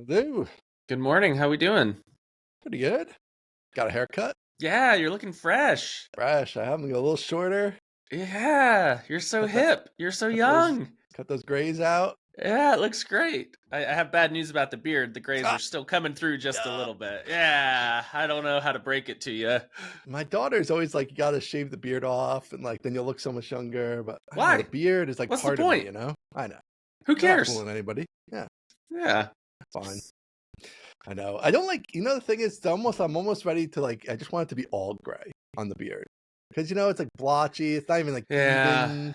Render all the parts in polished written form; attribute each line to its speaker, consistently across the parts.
Speaker 1: Lou,
Speaker 2: Good morning. How we doing?
Speaker 1: pretty good. Got a haircut.
Speaker 2: Yeah, you're looking fresh.
Speaker 1: Fresh. I have them a little shorter.
Speaker 2: Yeah, you're so
Speaker 1: Cut that.
Speaker 2: hip. You're so
Speaker 1: Cut those.
Speaker 2: young.
Speaker 1: Cut those grays out.
Speaker 2: Yeah, it looks great. I have bad news about the beard. The grays are
Speaker 1: Ah,
Speaker 2: still coming through just a
Speaker 1: yeah.
Speaker 2: little bit. Yeah, I don't know how to break it to you.
Speaker 1: My daughter's always like, you gotta shave the beard off, and like then you'll look so much younger. But I don't know. The
Speaker 2: Why?
Speaker 1: beard is like
Speaker 2: What's the
Speaker 1: part of me,
Speaker 2: point?
Speaker 1: I know.
Speaker 2: Who
Speaker 1: We're not
Speaker 2: cares?
Speaker 1: fooling anybody. Yeah,
Speaker 2: Yeah.
Speaker 1: fine. I know. I don't like. The thing is, I'm almost ready to like. I just want it to be all gray on the beard because it's like blotchy. It's not even like
Speaker 2: Yeah.
Speaker 1: even.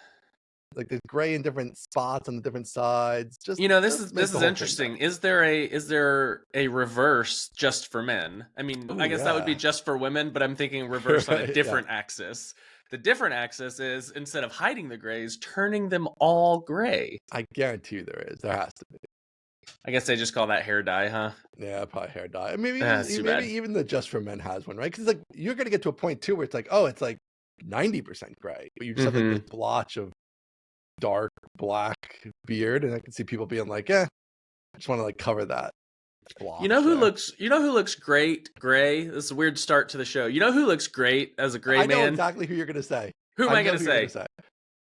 Speaker 1: Like there's gray in different spots on the different sides. Just
Speaker 2: This
Speaker 1: just
Speaker 2: is
Speaker 1: make
Speaker 2: this
Speaker 1: the
Speaker 2: is
Speaker 1: whole thing
Speaker 2: interesting. Is there a reverse just for men? I mean,
Speaker 1: Oh
Speaker 2: I guess that would be
Speaker 1: yeah.
Speaker 2: just for women, but I'm thinking reverse on a
Speaker 1: Right, yeah.
Speaker 2: different axis. The different axis is instead of hiding the grays, turning them all gray.
Speaker 1: I guarantee you there is. There has to be.
Speaker 2: I guess they just call that hair dye, huh?
Speaker 1: Yeah, probably hair dye. Maybe
Speaker 2: That's too bad.
Speaker 1: the Just for Men has one, right? Because like you're gonna get to a point too where it's like, oh, it's like 90% gray, but you just have like this
Speaker 2: Hmm.
Speaker 1: blotch of dark black beard, and I can see people being like, I just want to like cover that
Speaker 2: You know
Speaker 1: blotch
Speaker 2: who
Speaker 1: there.
Speaker 2: looks you know who looks great gray? This is a weird start to the show. You know who looks great as a gray
Speaker 1: I know
Speaker 2: man?
Speaker 1: exactly who you're gonna say.
Speaker 2: Who am
Speaker 1: I
Speaker 2: I
Speaker 1: know
Speaker 2: gonna
Speaker 1: who you're gonna
Speaker 2: say?
Speaker 1: say.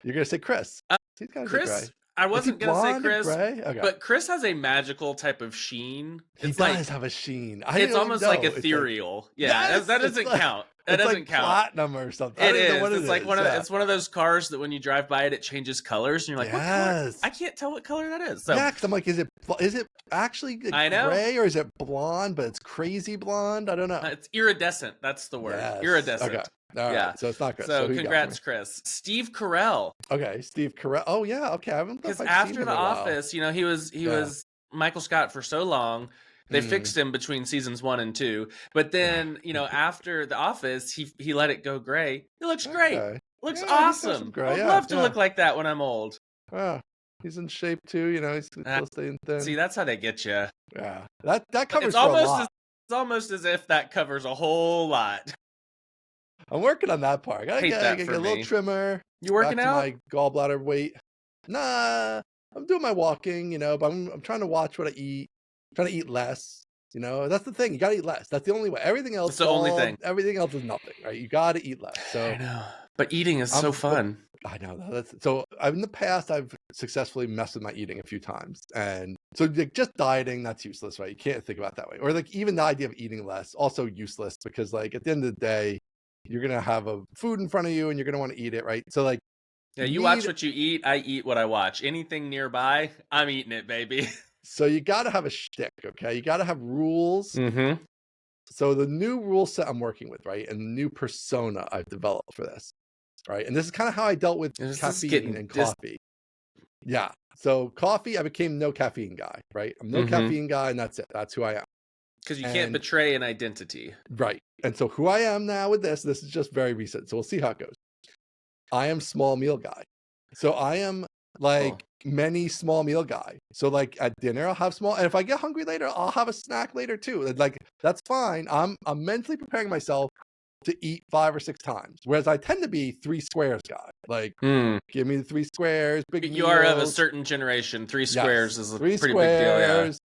Speaker 1: You're gonna say Chris.
Speaker 2: Uh,
Speaker 1: He's got to gray.
Speaker 2: Chris? I
Speaker 1: Is he
Speaker 2: wasn't gonna say
Speaker 1: blonde or
Speaker 2: Chris,
Speaker 1: gray? Okay.
Speaker 2: but Chris has a magical type of sheen.
Speaker 1: He
Speaker 2: It's
Speaker 1: does
Speaker 2: like
Speaker 1: have a sheen. I
Speaker 2: it's
Speaker 1: didn't even
Speaker 2: almost like
Speaker 1: know. It's like
Speaker 2: ethereal. Yeah,
Speaker 1: yes,
Speaker 2: that doesn't count. That
Speaker 1: it's
Speaker 2: doesn't
Speaker 1: like
Speaker 2: count.
Speaker 1: platinum or something. I
Speaker 2: It
Speaker 1: don't even know
Speaker 2: is.
Speaker 1: what it
Speaker 2: It's like
Speaker 1: is. Yeah.
Speaker 2: it's one of those cars that when you drive by it, it changes colors, and you're like, "What color?"
Speaker 1: Yes.
Speaker 2: I can't tell what color that is. So
Speaker 1: Yeah, because I'm like, is it actually
Speaker 2: I know
Speaker 1: gray or is it blonde? But it's crazy blonde. I don't know.
Speaker 2: it's iridescent. That's the word.
Speaker 1: Yes.
Speaker 2: Iridescent.
Speaker 1: Okay. All right.
Speaker 2: Yeah.
Speaker 1: So it's not good.
Speaker 2: So
Speaker 1: who you got for me?
Speaker 2: congrats, Chris. Steve Carell.
Speaker 1: Okay, Steve Carell. Oh yeah. Okay. I haven't.
Speaker 2: Because
Speaker 1: I've seen
Speaker 2: after
Speaker 1: him
Speaker 2: The
Speaker 1: in a while.
Speaker 2: Office, he
Speaker 1: Yeah.
Speaker 2: was Michael Scott for so long. They
Speaker 1: Mm,
Speaker 2: fixed him between seasons 1 and 2, but
Speaker 1: yeah.
Speaker 2: then after The Office, he let it go gray. He looks great.
Speaker 1: Okay.
Speaker 2: Looks
Speaker 1: Yeah, he's got some
Speaker 2: awesome. I
Speaker 1: gray.
Speaker 2: would
Speaker 1: Yeah.
Speaker 2: love to
Speaker 1: Yeah.
Speaker 2: look like that when I'm old.
Speaker 1: Yeah. He's in shape too. He's
Speaker 2: Uh,
Speaker 1: still staying thin.
Speaker 2: See, that's how they get you.
Speaker 1: Yeah. That
Speaker 2: But
Speaker 1: covers for a lot.
Speaker 2: it's almost as if that covers a whole lot.
Speaker 1: I'm working on that part. I gotta
Speaker 2: Hate
Speaker 1: get,
Speaker 2: that
Speaker 1: get
Speaker 2: for
Speaker 1: a little
Speaker 2: me.
Speaker 1: trimmer.
Speaker 2: You
Speaker 1: Back
Speaker 2: working
Speaker 1: to
Speaker 2: out?
Speaker 1: my gallbladder weight. Nah, I'm doing my walking, but I'm trying to watch what I eat. Trying to eat less. That's the thing. You gotta eat less. That's the only way.
Speaker 2: It's the only thing.
Speaker 1: Everything else is nothing, right? You gotta eat less.
Speaker 2: I
Speaker 1: So
Speaker 2: know. But eating is so
Speaker 1: but
Speaker 2: fun.
Speaker 1: I know that's so. In the past, I've successfully messed with my eating a few times, and so like, just dieting, that's useless, right? You can't think about it that way. Or like even the idea of eating less, also useless because like at the end of the day, you're gonna have a food in front of you and you're gonna want to eat it, right? So like
Speaker 2: Yeah,
Speaker 1: you
Speaker 2: you watch
Speaker 1: need
Speaker 2: what you eat, I eat what I watch. Anything nearby, I'm eating it, baby.
Speaker 1: so you gotta have a shtick, okay? You gotta have rules.
Speaker 2: Mm-hmm.
Speaker 1: So the new rule set I'm working with, right, and the new persona I've developed for this, right, and this is kind of how I dealt with
Speaker 2: This is
Speaker 1: caffeine
Speaker 2: getting
Speaker 1: and
Speaker 2: just
Speaker 1: coffee. Yeah. So coffee, I became no caffeine guy, right? I'm no
Speaker 2: mm-hmm.
Speaker 1: caffeine guy, and that's it. That's who I am.
Speaker 2: Because you can't
Speaker 1: And
Speaker 2: betray an identity.
Speaker 1: right. And so who I am now with this is just very recent. So we'll see how it goes. I am small meal guy. So I am
Speaker 2: Cool.
Speaker 1: like many small meal guy. So like at dinner I'll have small, and if I get hungry later, I'll have a snack later too. Like that's fine. I'm mentally preparing myself to eat 5 or 6 times. Whereas I tend to be 3 squares guy. Like
Speaker 2: Hmm.
Speaker 1: give me the 3 squares, big
Speaker 2: You are of a
Speaker 1: meals.
Speaker 2: certain generation. 3
Speaker 1: Yes.
Speaker 2: squares is a
Speaker 1: 3
Speaker 2: pretty big deal, yeah.
Speaker 1: squares.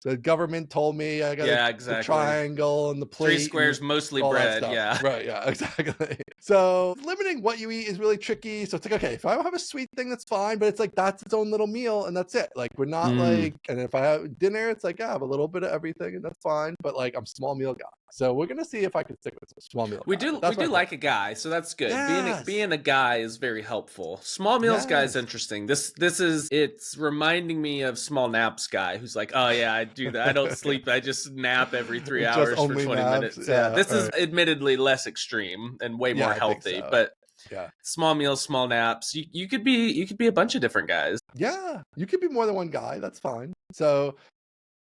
Speaker 1: The government told me I got
Speaker 2: Yeah,
Speaker 1: the
Speaker 2: exactly.
Speaker 1: triangle and the
Speaker 2: 3
Speaker 1: plate and
Speaker 2: squares, mostly
Speaker 1: all that
Speaker 2: bread,
Speaker 1: stuff.
Speaker 2: yeah.
Speaker 1: Right, yeah, exactly. So limiting what you eat is really tricky. So it's like, okay, if I have a sweet thing, that's fine, but it's like that's its own little meal and that's it. Like we're not
Speaker 2: Mm.
Speaker 1: like, and if I have dinner, it's like, yeah, I have a little bit of everything and that's fine. But like I'm small meal guy. So we're gonna see if I can stick with small meal
Speaker 2: We
Speaker 1: guy.
Speaker 2: do
Speaker 1: But that's
Speaker 2: we
Speaker 1: my
Speaker 2: do
Speaker 1: plan.
Speaker 2: like a guy, so that's good.
Speaker 1: Yes.
Speaker 2: Being a guy is very helpful. Small meals guy is
Speaker 1: Yes.
Speaker 2: interesting. It's reminding me of small naps guy who's like, oh yeah, I do that. I don't sleep. I just nap every 3
Speaker 1: Just
Speaker 2: hours for
Speaker 1: only
Speaker 2: 20
Speaker 1: naps.
Speaker 2: minutes.
Speaker 1: Yeah.
Speaker 2: Yeah, this is
Speaker 1: Right.
Speaker 2: admittedly less extreme and way
Speaker 1: Yeah,
Speaker 2: more
Speaker 1: I think
Speaker 2: healthy,
Speaker 1: so.
Speaker 2: but
Speaker 1: Yeah.
Speaker 2: small meals, small naps. You could be a bunch of different guys.
Speaker 1: Yeah. You could be more than one guy. That's fine. So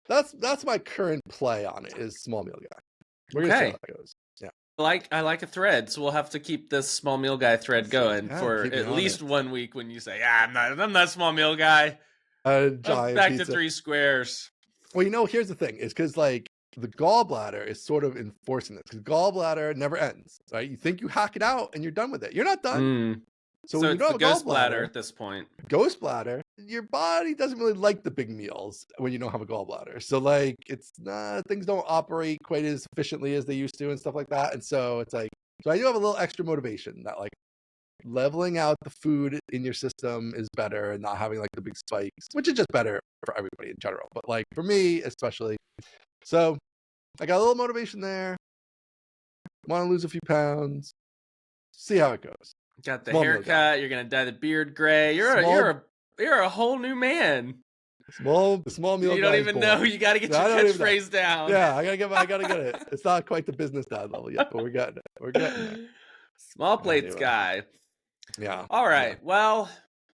Speaker 1: that's my current play on it is small meal guy. We're gonna see how
Speaker 2: Okay.
Speaker 1: that goes. Yeah.
Speaker 2: I like a thread, so we'll have to keep this small meal guy thread going
Speaker 1: Yeah,
Speaker 2: for
Speaker 1: keep me
Speaker 2: at
Speaker 1: on
Speaker 2: least
Speaker 1: it.
Speaker 2: 1 week when you say, yeah, I'm not a small meal guy. I'm
Speaker 1: Giant
Speaker 2: back
Speaker 1: pizza.
Speaker 2: to 3 squares.
Speaker 1: Well, here's the thing, is because like the gallbladder is sort of enforcing this because gallbladder never ends, right? You think you hack it out and you're done with it. You're not done.
Speaker 2: Mm.
Speaker 1: So
Speaker 2: So
Speaker 1: when you
Speaker 2: it's
Speaker 1: don't
Speaker 2: the
Speaker 1: have a
Speaker 2: ghost bladder
Speaker 1: gallbladder,
Speaker 2: at this point.
Speaker 1: ghost bladder, your body doesn't really like the big meals when you don't have a gallbladder. So like it's not things don't operate quite as efficiently as they used to and stuff like that. And so it's like so I do have a little extra motivation that like leveling out the food in your system is better and not having like the big spikes, which is just better for everybody in general. But like for me especially. So I got a little motivation there. Want to lose a few pounds. See how it goes.
Speaker 2: Got the
Speaker 1: Small meal guy.
Speaker 2: haircut. You're gonna dye the beard gray. You're a whole new man.
Speaker 1: The small meal.
Speaker 2: You don't
Speaker 1: guy is
Speaker 2: even
Speaker 1: born.
Speaker 2: know. You got to get
Speaker 1: No, I
Speaker 2: your
Speaker 1: don't even know.
Speaker 2: catchphrase down.
Speaker 1: Yeah, I gotta get it. It's not quite the business dad level yet, but we're getting it. We're getting there.
Speaker 2: Small plates
Speaker 1: Anyway.
Speaker 2: guy.
Speaker 1: Yeah.
Speaker 2: All right.
Speaker 1: Yeah.
Speaker 2: Well,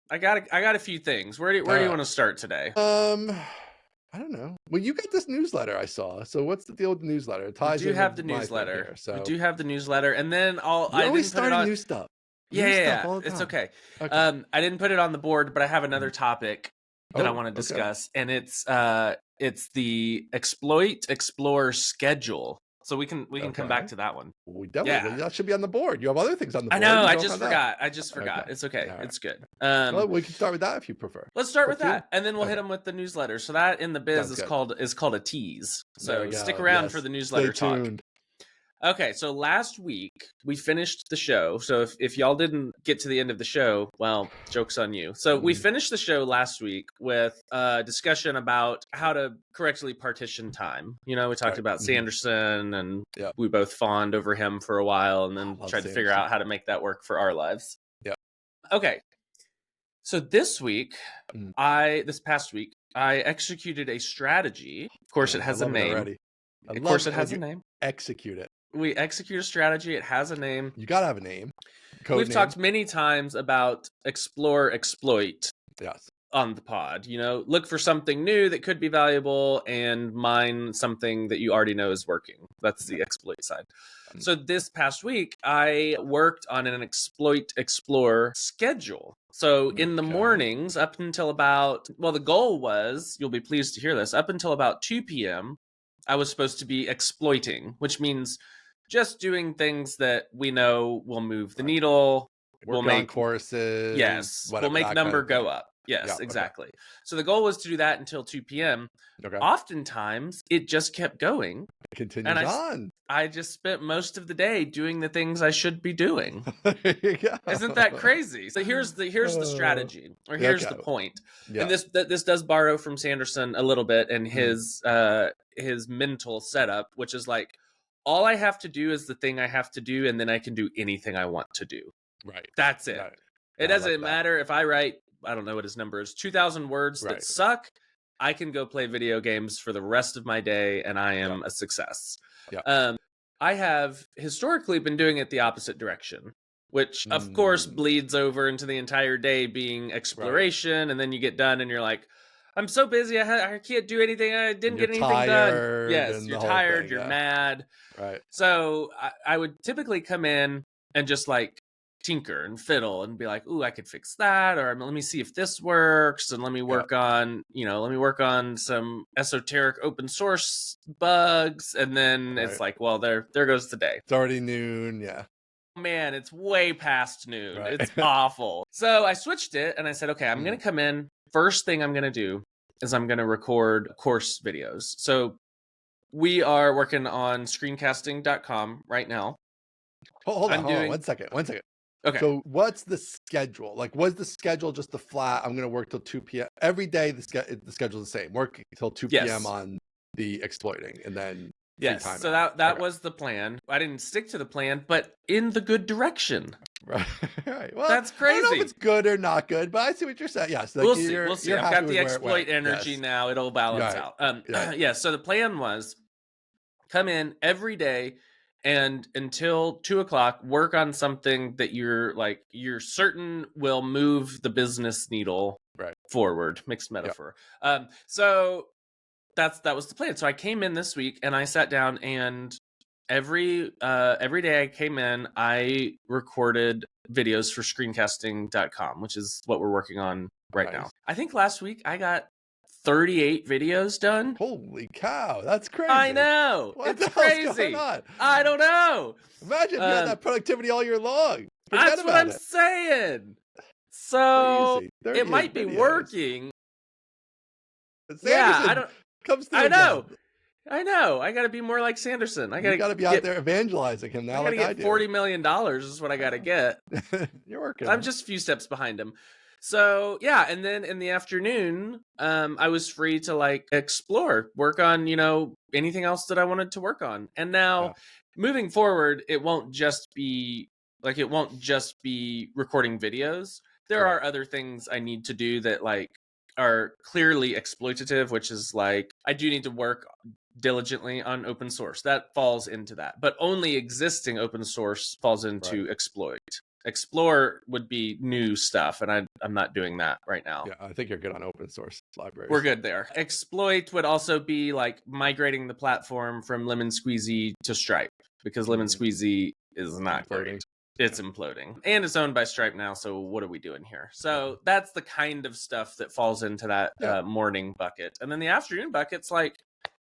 Speaker 2: I got a few things. Where do you want to start today?
Speaker 1: I don't know. Well, you got this newsletter I saw. So what's the deal with the newsletter? It ties
Speaker 2: We do
Speaker 1: in
Speaker 2: have
Speaker 1: with
Speaker 2: the
Speaker 1: my thing
Speaker 2: newsletter.
Speaker 1: here, so
Speaker 2: We do have the newsletter, and then
Speaker 1: you're
Speaker 2: I
Speaker 1: always
Speaker 2: didn't put it
Speaker 1: starting
Speaker 2: on.
Speaker 1: new stuff.
Speaker 2: Yeah,
Speaker 1: all the
Speaker 2: it's
Speaker 1: time.
Speaker 2: okay.
Speaker 1: Okay.
Speaker 2: I didn't put it on the board, but I have another topic that I
Speaker 1: Oh,
Speaker 2: want to
Speaker 1: okay.
Speaker 2: discuss, and it's the explore schedule. So we can come back
Speaker 1: Okay.
Speaker 2: to that one.
Speaker 1: We definitely
Speaker 2: Yeah.
Speaker 1: that should be on the board. You have other things on the
Speaker 2: I
Speaker 1: board.
Speaker 2: know.
Speaker 1: You
Speaker 2: I
Speaker 1: don't
Speaker 2: just
Speaker 1: have that.
Speaker 2: forgot. I just forgot.
Speaker 1: Okay.
Speaker 2: It's okay.
Speaker 1: All right.
Speaker 2: It's good.
Speaker 1: Well, we can start with that if you prefer.
Speaker 2: Let's start
Speaker 1: Up
Speaker 2: with
Speaker 1: to you.
Speaker 2: that, and then we'll hit
Speaker 1: Okay.
Speaker 2: them with the newsletter. So that in the biz
Speaker 1: Sounds
Speaker 2: is
Speaker 1: good.
Speaker 2: called a tease.
Speaker 1: There
Speaker 2: So
Speaker 1: we
Speaker 2: stick
Speaker 1: go.
Speaker 2: around
Speaker 1: Yes.
Speaker 2: for the newsletter
Speaker 1: Stay
Speaker 2: talk.
Speaker 1: tuned.
Speaker 2: Okay, so last week we finished the show. So if y'all didn't get to the end of the show, well, joke's on you. So we finished the show last week with a discussion about how to correctly partition time. You know, we talked
Speaker 1: Right.
Speaker 2: about Sanderson, and
Speaker 1: Yep.
Speaker 2: we both fawned over him for a while, and then
Speaker 1: Love
Speaker 2: tried to figure
Speaker 1: Sanderson.
Speaker 2: out how to make that work for our lives.
Speaker 1: Yep.
Speaker 2: Okay. So this week,
Speaker 1: Mm.
Speaker 2: this past week, I executed a strategy. Of course, it has a
Speaker 1: love it
Speaker 2: name.
Speaker 1: already.
Speaker 2: Of course, it
Speaker 1: when
Speaker 2: has a
Speaker 1: you
Speaker 2: name.
Speaker 1: Execute it.
Speaker 2: We execute a strategy. It has a name.
Speaker 1: You gotta have a name. Code
Speaker 2: We've
Speaker 1: name.
Speaker 2: talked many times about explore, exploit
Speaker 1: Yes.
Speaker 2: on the pod. You know, look for something new that could be valuable and mine something that you already know is working. That's the exploit side. So this past week, I worked on an exploit explore schedule. So in the
Speaker 1: Okay.
Speaker 2: mornings, up until about, well, the goal was, you'll be pleased to hear this, up until about 2 p.m., I was supposed to be exploiting, which means just doing things that we know will move the needle.
Speaker 1: Work on courses.
Speaker 2: Yes,
Speaker 1: Whatever,
Speaker 2: we'll make
Speaker 1: that
Speaker 2: number
Speaker 1: kind of thing.
Speaker 2: go up. Yes,
Speaker 1: Yeah, okay.
Speaker 2: exactly. So the goal was to do that until 2 p.m.
Speaker 1: Okay.
Speaker 2: Oftentimes, it just kept going.
Speaker 1: It continues on.
Speaker 2: I just spent most of the day doing the things I should be doing.
Speaker 1: There you go.
Speaker 2: Isn't that crazy? So here's the strategy, or here's the point.
Speaker 1: Yeah.
Speaker 2: And this does borrow from Sanderson a little bit and his mental setup, which is like, all I have to do is the thing I have to do, and then I can do anything I want to do.
Speaker 1: Right.
Speaker 2: That's it.
Speaker 1: Right.
Speaker 2: It
Speaker 1: I
Speaker 2: doesn't
Speaker 1: like that.
Speaker 2: matter if I write, I don't know what his number is, 2,000 words that
Speaker 1: Right.
Speaker 2: suck. I can go play video games for the rest of my day, and I am a success.
Speaker 1: Yeah.
Speaker 2: I have historically been doing it the opposite direction, which of course bleeds over into the entire day being exploration, and then you get done and you're like, I'm so busy, I can't do anything, I didn't get anything done. Yes, you're tired, you're mad.
Speaker 1: Right.
Speaker 2: So I would typically come in and just like tinker and fiddle and be like, ooh, I could fix that, or let me see if this works, and let me work on, some esoteric open source bugs, and then it's like, well, there goes the day.
Speaker 1: It's already noon. Yeah.
Speaker 2: Man, it's way past noon.
Speaker 1: Right.
Speaker 2: It's awful. So I switched it and I said, okay, I'm going to come in. First thing I'm going to do is I'm going to record course videos. So we are working on screencasting.com right now.
Speaker 1: Hold on 1 second.
Speaker 2: Okay.
Speaker 1: So what's the schedule? Like, was the schedule just the flat, I'm going to work till 2 p.m. every day? The schedule's the same. Work till 2 p.m. on the exploiting, and then
Speaker 2: yes. So that was the plan. I didn't stick to the plan, but in the good direction.
Speaker 1: Right. Well,
Speaker 2: that's crazy.
Speaker 1: I don't know if it's good or not good, but I see what you're saying. Yes. Like
Speaker 2: we'll see. I've got the exploit energy now. It'll balance out. Yeah. So the plan was come in every day and until 2:00 work on something that you're certain will move the business needle forward. Mixed metaphor. So that was the plan. So I came in this week and I sat down, and every day I came in, I recorded videos for screencasting.com, which is what we're working on right now. I think last week I got 38 videos done.
Speaker 1: Holy cow, that's crazy.
Speaker 2: I know. It's crazy. I don't know.
Speaker 1: Imagine if you had that productivity all year long.
Speaker 2: That's what I'm saying. So it might be working.
Speaker 1: Sanderson, yeah, I don't. Comes through.
Speaker 2: I know. I got to be more like Sanderson.
Speaker 1: You got to be out there evangelizing him now. I
Speaker 2: got to get $40 million is what I got to get.
Speaker 1: You're working.
Speaker 2: I'm just a few steps behind him. So yeah, and then in the afternoon, I was free to like explore, work on, anything else that I wanted to work on. And now moving forward, it won't just be recording videos. There are other things I need to do that like are clearly exploitative, which is like I do need to work diligently on open source. That falls into that, but only existing open source falls into exploit. Explore would be new stuff, and I'm not doing that right now.
Speaker 1: Yeah, I think you're good on open source libraries.
Speaker 2: We're good there. Exploit would also be like migrating the platform from Lemon Squeezy to Stripe, because Lemon Squeezy is not great. It's imploding, and it's owned by Stripe now. So what are we doing here? So that's the kind of stuff that falls into that morning bucket, and then the afternoon bucket's like,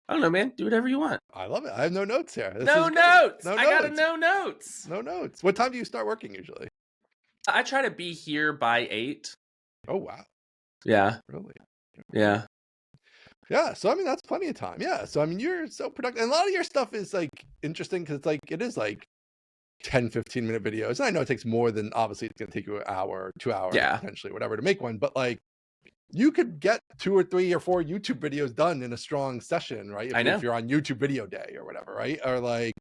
Speaker 2: I don't know, man. Do whatever you want.
Speaker 1: I love it. I have no notes here.
Speaker 2: No notes. I got no notes.
Speaker 1: No notes. What time do you start working usually?
Speaker 2: I try to be here by 8.
Speaker 1: Oh, wow.
Speaker 2: Yeah.
Speaker 1: Really?
Speaker 2: Yeah.
Speaker 1: Yeah. So, I mean, that's plenty of time. Yeah. So, I mean, you're so productive. And a lot of your stuff is like interesting because it is like 10, 15-minute videos. And I know it takes more than, obviously, it's going to take you an hour, 2 hours, potentially, whatever, to make one. But like, you could get 2 or 3 or 4 YouTube videos done in a strong session, right? If you're on YouTube Video Day or whatever, right? Or like,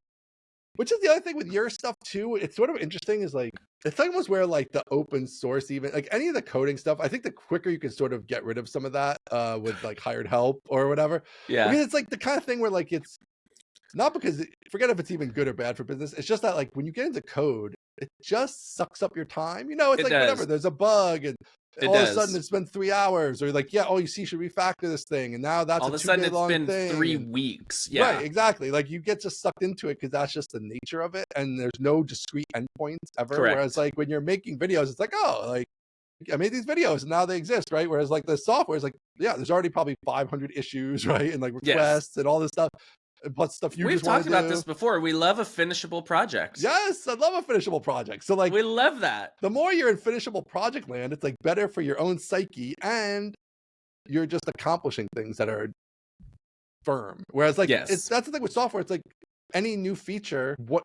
Speaker 1: which is the other thing with your stuff too. It's sort of interesting is like, it's almost where like the open source, even like any of the coding stuff, I think the quicker you can sort of get rid of some of that with like hired help or whatever.
Speaker 2: Yeah.
Speaker 1: I mean, it's like the kind of thing where like, it's not because, forget if it's even good or bad for business. It's just that like when you get into code, it just sucks up your time. It's like whatever, there's a bug and all of a sudden it's been 3 hours, or like, you should refactor this thing. And now that's
Speaker 2: all of a sudden it's been 3 weeks. Yeah.
Speaker 1: Right, exactly. Like you get just sucked into it because that's just the nature of it. And there's no discrete endpoints ever.
Speaker 2: Correct.
Speaker 1: Whereas like when you're making videos, it's like, I made these videos and now they exist, right? Whereas like the software is like, there's already probably 500 issues, right? And like requests and all this stuff. Plus stuff
Speaker 2: we've talked about this before. We love a finishable project.
Speaker 1: Yes, I love a finishable project. So like
Speaker 2: we love that.
Speaker 1: The more you're in finishable project land, it's like better for your own psyche, and you're just accomplishing things that are firm. Whereas like that's the thing with software. It's like any new feature, what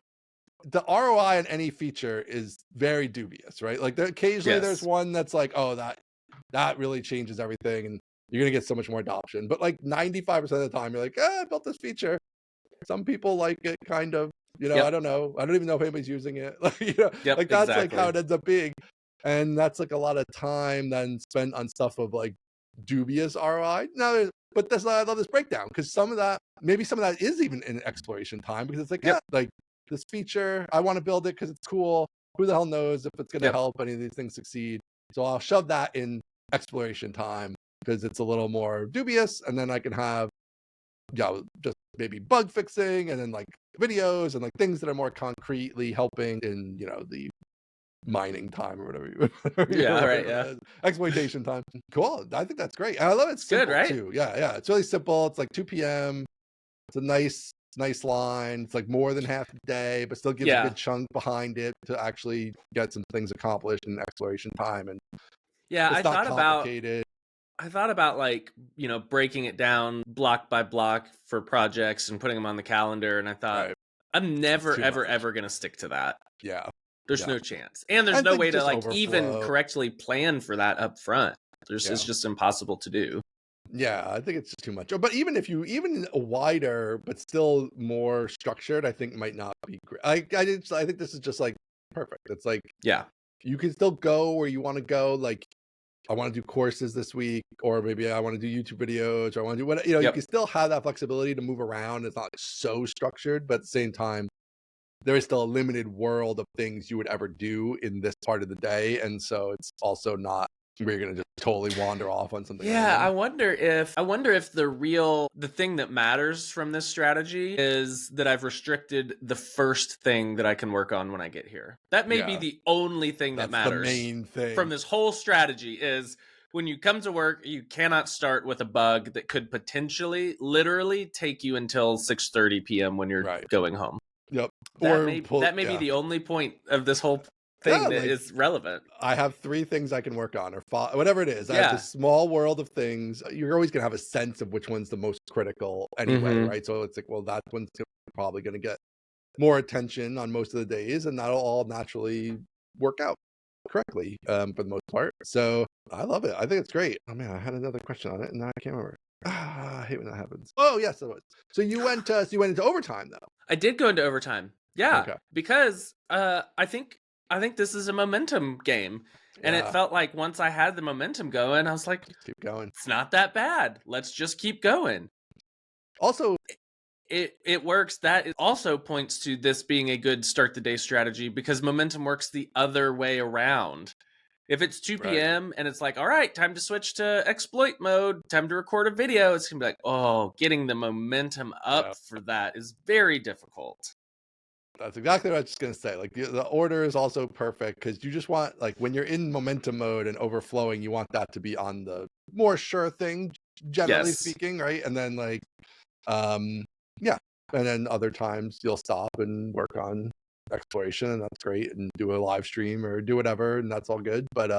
Speaker 1: the ROI on any feature is very dubious, right? Like occasionally there's one that's like, that really changes everything, and you're going to get so much more adoption. But like 95% of the time, you're like, I built this feature. Some people like it kind of, I don't know. I don't even know if anybody's using it. Like, like that's like how it ends up being. And that's like a lot of time then spent on stuff of like dubious ROI. Now, but I love this breakdown because maybe some of that is even in exploration time, because it's like, like this feature, I want to build it because it's cool. Who the hell knows if it's going to help any of these things succeed? So I'll shove that in exploration time, because it's a little more dubious, and then I can have just maybe bug fixing, and then like videos and like things that are more concretely helping in the mining time or whatever. Exploitation time. Cool. I think that's great. And I love it. Simple, good, right? Too. Yeah. It's really simple. It's like 2 p.m. It's a nice line. It's like more than half the day, but still gives a good chunk behind it to actually get some things accomplished in exploration time. And
Speaker 2: I thought about like, breaking it down block by block for projects and putting them on the calendar. And I thought, I'm never, ever going to stick to that.
Speaker 1: Yeah.
Speaker 2: There's no chance. And there's no way to like even correctly plan for that up front. It's just impossible to do.
Speaker 1: Yeah, I think it's just too much. But even a wider, but still more structured, I think might not be great. I think this is just like perfect. It's like, you can still go where you want to go. Like, I want to do courses this week, or maybe I want to do YouTube videos, or I want to do what, you can still have that flexibility to move around. It's not like so structured, but at the same time, there is still a limited world of things you would ever do in this part of the day. And so it's also not where you're going to just totally wander off on something.
Speaker 2: Yeah. I wonder if the thing that matters from this strategy is that I've restricted the first thing that I can work on when I get here. That may be the only thing that matters.
Speaker 1: The main thing
Speaker 2: from this whole strategy is when you come to work, you cannot start with a bug that could potentially literally take you until 6:30 p.m. when you're going home.
Speaker 1: Yep.
Speaker 2: That may be the only point of this whole thing that is relevant.
Speaker 1: I have 3 things I can work on, or whatever it is. I have this small world of things. You're always gonna have a sense of which one's the most critical anyway, right? So it's like, well, that one's probably gonna get more attention on most of the days, and that'll all naturally work out correctly for the most part. So I love it. I think it's great. Oh man, I had another question on it, and now I can't remember. I hate when that happens. Oh yes, it was. So you went into overtime though.
Speaker 2: I did go into overtime. Yeah, because I think this is a momentum game. And it felt like once I had the momentum going, I was like,
Speaker 1: keep going.
Speaker 2: It's not that bad. Let's just keep going.
Speaker 1: Also,
Speaker 2: it works. That it also points to this being a good start the day strategy, because momentum works the other way around. If it's 2 p.m. and it's like, all right, time to switch to exploit mode, time to record a video, it's going to be like, oh, getting the momentum up for that is very difficult.
Speaker 1: That's exactly what I was just going to say. Like the order is also perfect, because you just want, like, when you're in momentum mode and overflowing, you want that to be on the more sure thing, generally speaking, right? And then like, and then other times you'll stop and work on exploration, and that's great, and do a live stream or do whatever, and that's all good. But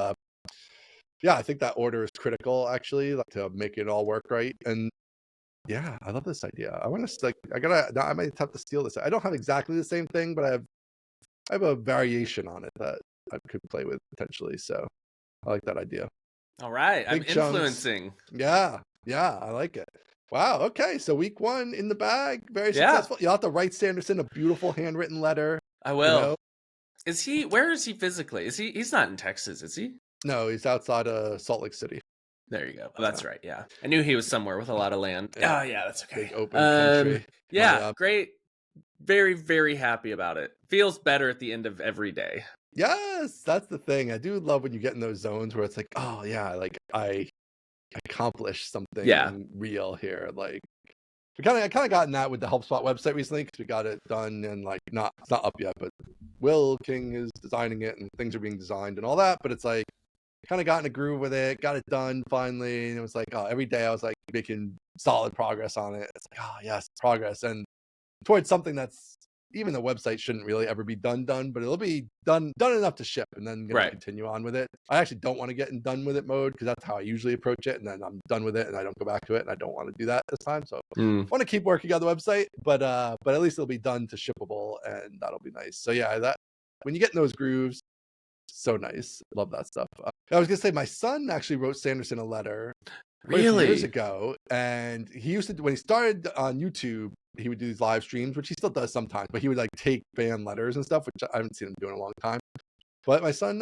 Speaker 1: I think that order is critical, actually, like, to make it all work right. And yeah, I love this idea. I want to, like, I might have to steal this. I don't have exactly the same thing, but I have a variation on it that I could play with potentially. So I like that idea.
Speaker 2: All right, I'm influencing.
Speaker 1: Yeah, I like it. Wow. Okay. So week 1 in the bag. Very successful. You'll have to write Sanderson a beautiful handwritten letter.
Speaker 2: I will. Where is he physically? He's not in Texas, is he?
Speaker 1: No, he's outside of Salt Lake City.
Speaker 2: There you go. Oh, that's right. Yeah. I knew he was somewhere with a lot of land. Yeah. Oh, yeah, that's okay.
Speaker 1: Big open country.
Speaker 2: Yeah. Great. Very, very happy about it. Feels better at the end of every day.
Speaker 1: Yes. That's the thing. I do love when you get in those zones where it's like, oh yeah, like I accomplished something real here. Like I kind of gotten that with the HelpSpot website recently, because we got it done, and like it's not up yet, but Will King is designing it and things are being designed and all that. But it's like kind of got in a groove with it, got it done finally, and it was like, oh, every day I was like making solid progress on it. It's like, oh yes, progress, and towards something that's, even the website shouldn't really ever be done, but it'll be done enough to ship, and then continue on with it. I actually don't want to get in done with it mode, because that's how I usually approach it, and then I'm done with it and I don't go back to it, and I don't want to do that this time. So I want to keep working on the website, but at least it'll be done to shippable, and that'll be nice. So yeah, that when you get in those grooves, so nice. Love that stuff. I was gonna say, my son actually wrote Sanderson a letter years ago, and he used to, when he started on YouTube, he would do these live streams, which he still does sometimes, but he would like take fan letters and stuff, which I haven't seen him do in a long time. But my son,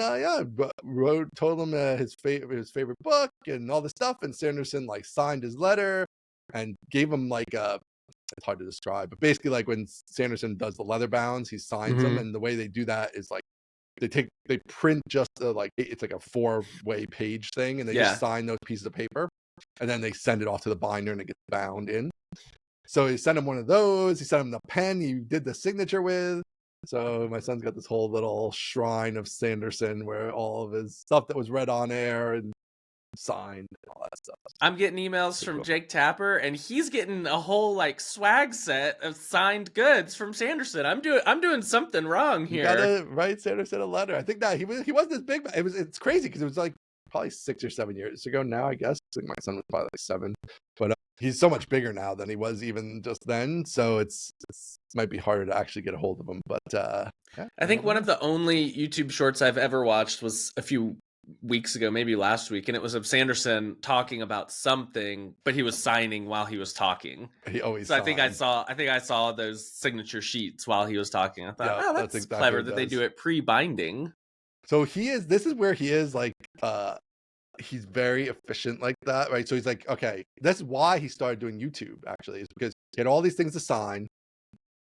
Speaker 1: told him his favorite book and all this stuff, and Sanderson like signed his letter and gave him like it's hard to describe, but basically like when Sanderson does the leather bounds, he signs them, and the way they do that is like they print just it's like a 4-way page thing, and they just sign those pieces of paper, and then they send it off to the binder, and it gets bound in. So he sent him one of those. He sent him the pen he did the signature with. So my son's got this whole little shrine of Sanderson where all of his stuff that was read on air and signed and all that stuff.
Speaker 2: I'm getting emails from Jake Tapper, and he's getting a whole like swag set of signed goods from Sanderson. I'm doing something wrong here.
Speaker 1: You gotta write Sanderson a letter. I think that he wasn't as big. It's crazy, because it was like probably 6 or 7 years ago now, I guess. I think my son was probably like 7, but he's so much bigger now than he was even just then. So it might be harder to actually get a hold of him. But
Speaker 2: I think one of the only YouTube shorts I've ever watched was a few weeks ago, maybe last week, and it was of Sanderson talking about something, but he was signing while he was talking.
Speaker 1: He always.
Speaker 2: So I think I saw those signature sheets while he was talking. I thought, that's exactly clever that they do it pre-binding.
Speaker 1: So this is where he is like, he's very efficient like that, right? So he's like, okay, that's why he started doing YouTube, actually, is because he had all these things to sign,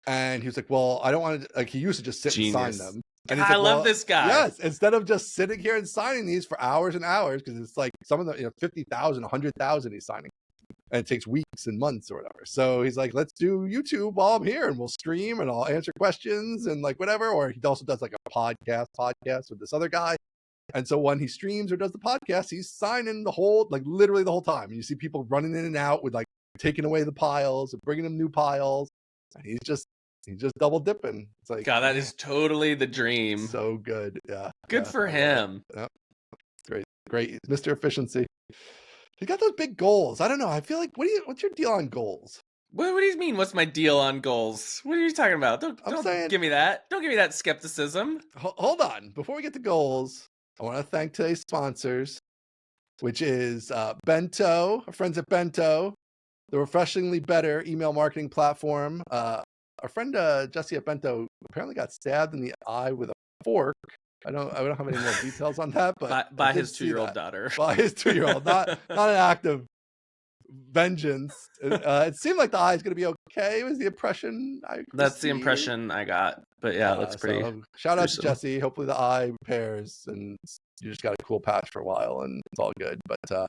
Speaker 1: and he was like, well, I don't want to, like, he used to just sit and sign them. And
Speaker 2: I love this guy.
Speaker 1: Yes, instead of just sitting here and signing these for hours and hours, because it's like some of them, 50,000, 100,000 he's signing, and it takes weeks and months or whatever. So he's like, let's do YouTube while I'm here, and we'll stream, and I'll answer questions and like whatever. Or he also does like a podcast with this other guy. And so when he streams or does the podcast, he's signing literally the whole time. And you see people running in and out with like taking away the piles and bringing them new piles. And he's just He's just double dipping. It's like,
Speaker 2: God, that is totally the dream.
Speaker 1: So good. Yeah.
Speaker 2: Good for him.
Speaker 1: Yep. Great. Mr. Efficiency. He got those big goals. I don't know. I feel like, what's your deal on goals?
Speaker 2: What do you mean? What's my deal on goals? What are you talking about? Don't give me that. Don't give me that skepticism.
Speaker 1: Hold on. Before we get to goals, I want to thank today's sponsors, which is Bento, our friends at Bento, the refreshingly better email marketing platform. Our friend Jesse at Bento apparently got stabbed in the eye with a fork. I don't have any more details on that, but
Speaker 2: by his 2-year-old daughter.
Speaker 1: By his 2-year-old, not an act of vengeance. It seemed like the eye is going to be okay. Was the impression I received.
Speaker 2: That's the impression I got. But yeah, that's pretty.
Speaker 1: So shout out to Jesse. Hopefully the eye repairs and you just got a cool patch for a while and it's all good. But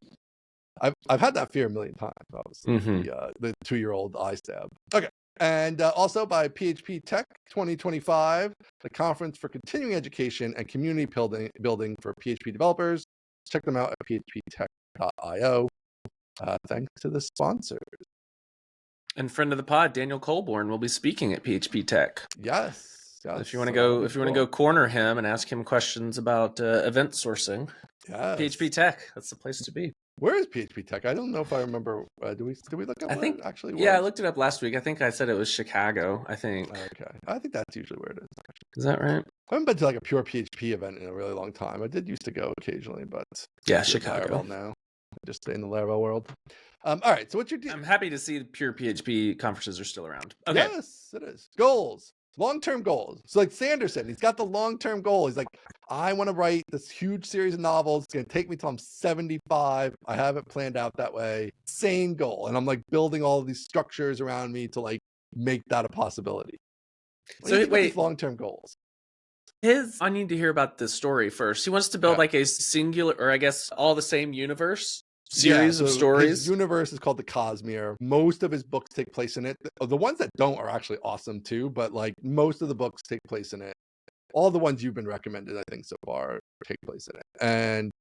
Speaker 1: I've had that fear a million times. Obviously, the 2-year-old eye stab. Okay. And also by PHP Tech 2025, the conference for continuing education and community building for PHP developers. Check them out at phptech.io. Thanks to the sponsors.
Speaker 2: And friend of the pod, Daniel Colborn, will be speaking at PHP Tech.
Speaker 1: Yes.
Speaker 2: If you want to go corner him and ask him questions about event sourcing, PHP Tech, that's the place to be.
Speaker 1: Where is PHP Tech? I don't know if I remember. Did we look up?
Speaker 2: I looked it up last week. I think I said it was Chicago. I think.
Speaker 1: Okay, I think that's usually where it is.
Speaker 2: Is that right?
Speaker 1: I haven't been to like a pure PHP event in a really long time. I did used to go occasionally, but
Speaker 2: Chicago
Speaker 1: now. I just stay in the Laravel world. All right. So what's your deal?
Speaker 2: I'm happy to see the pure PHP conferences are still around. Okay.
Speaker 1: Yes, it is. Goals. Long-term goals. So like Sanderson, he's got the long-term goal. He's like, I want to write this huge series of novels. It's going to take me till I'm 75. I have it planned out that way. Sane goal. And I'm like building all of these structures around me to like make that a possibility. So wait, long-term goals.
Speaker 2: I need to hear about this story first. He wants to build like a singular, or I guess all the same universe. Series of stories.
Speaker 1: His universe is called the Cosmere. Most of his books take place in it. The ones that don't are actually awesome too, but like most of the books take place in it. All the ones you've been recommended, I think, so far take place in it. And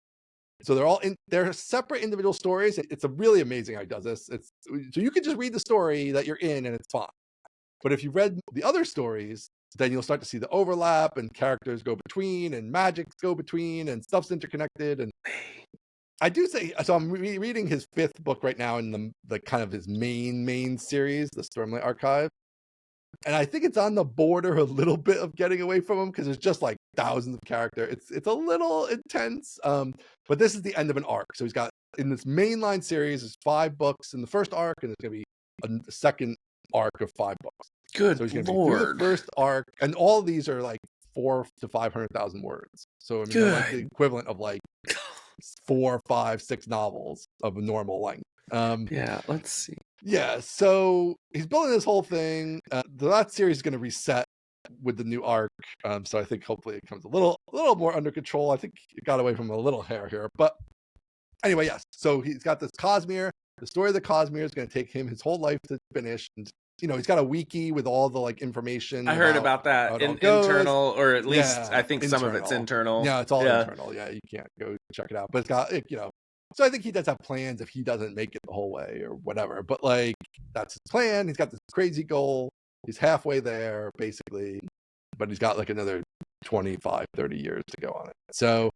Speaker 1: so they're separate individual stories. It's a really amazing how he does this. So you can just read the story that you're in and it's fine. But if you read the other stories, then you'll start to see the overlap and characters go between and magics go between and stuff's interconnected. And I do say, so I'm reading his 5th book right now in the kind of his main series, the Stormlight Archive. And I think it's on the border a little bit of getting away from him because there's just like thousands of characters. It's a little intense, but this is the end of an arc. So he's got, in this mainline series, there's 5 books in the first arc, and it's going to be a second arc of 5 books.
Speaker 2: Good
Speaker 1: so he's going
Speaker 2: to
Speaker 1: be through the first arc, and all of these are like 400,000 to 500,000 words. So I mean, they're like the equivalent of like 4, 5, 6 novels of a normal length.
Speaker 2: Let's see.
Speaker 1: Yeah, so he's building this whole thing. The last series is going to reset with the new arc, so I think hopefully it comes a little more under control. I think it got away from a little hair here, but anyway, yes. So he's got this Cosmere. The story of the Cosmere is going to take him his whole life to finish. And, he's got a wiki with all the like information.
Speaker 2: I heard about that. Internal, or at least I think
Speaker 1: internal.
Speaker 2: Some of it's internal.
Speaker 1: Yeah, it's all internal. Yeah, you can't go check it out. But it's got, so I think he does have plans if he doesn't make it the whole way or whatever. But like, that's his plan. He's got this crazy goal. He's halfway there, basically. But he's got like another 25, 30 years to go on it. So,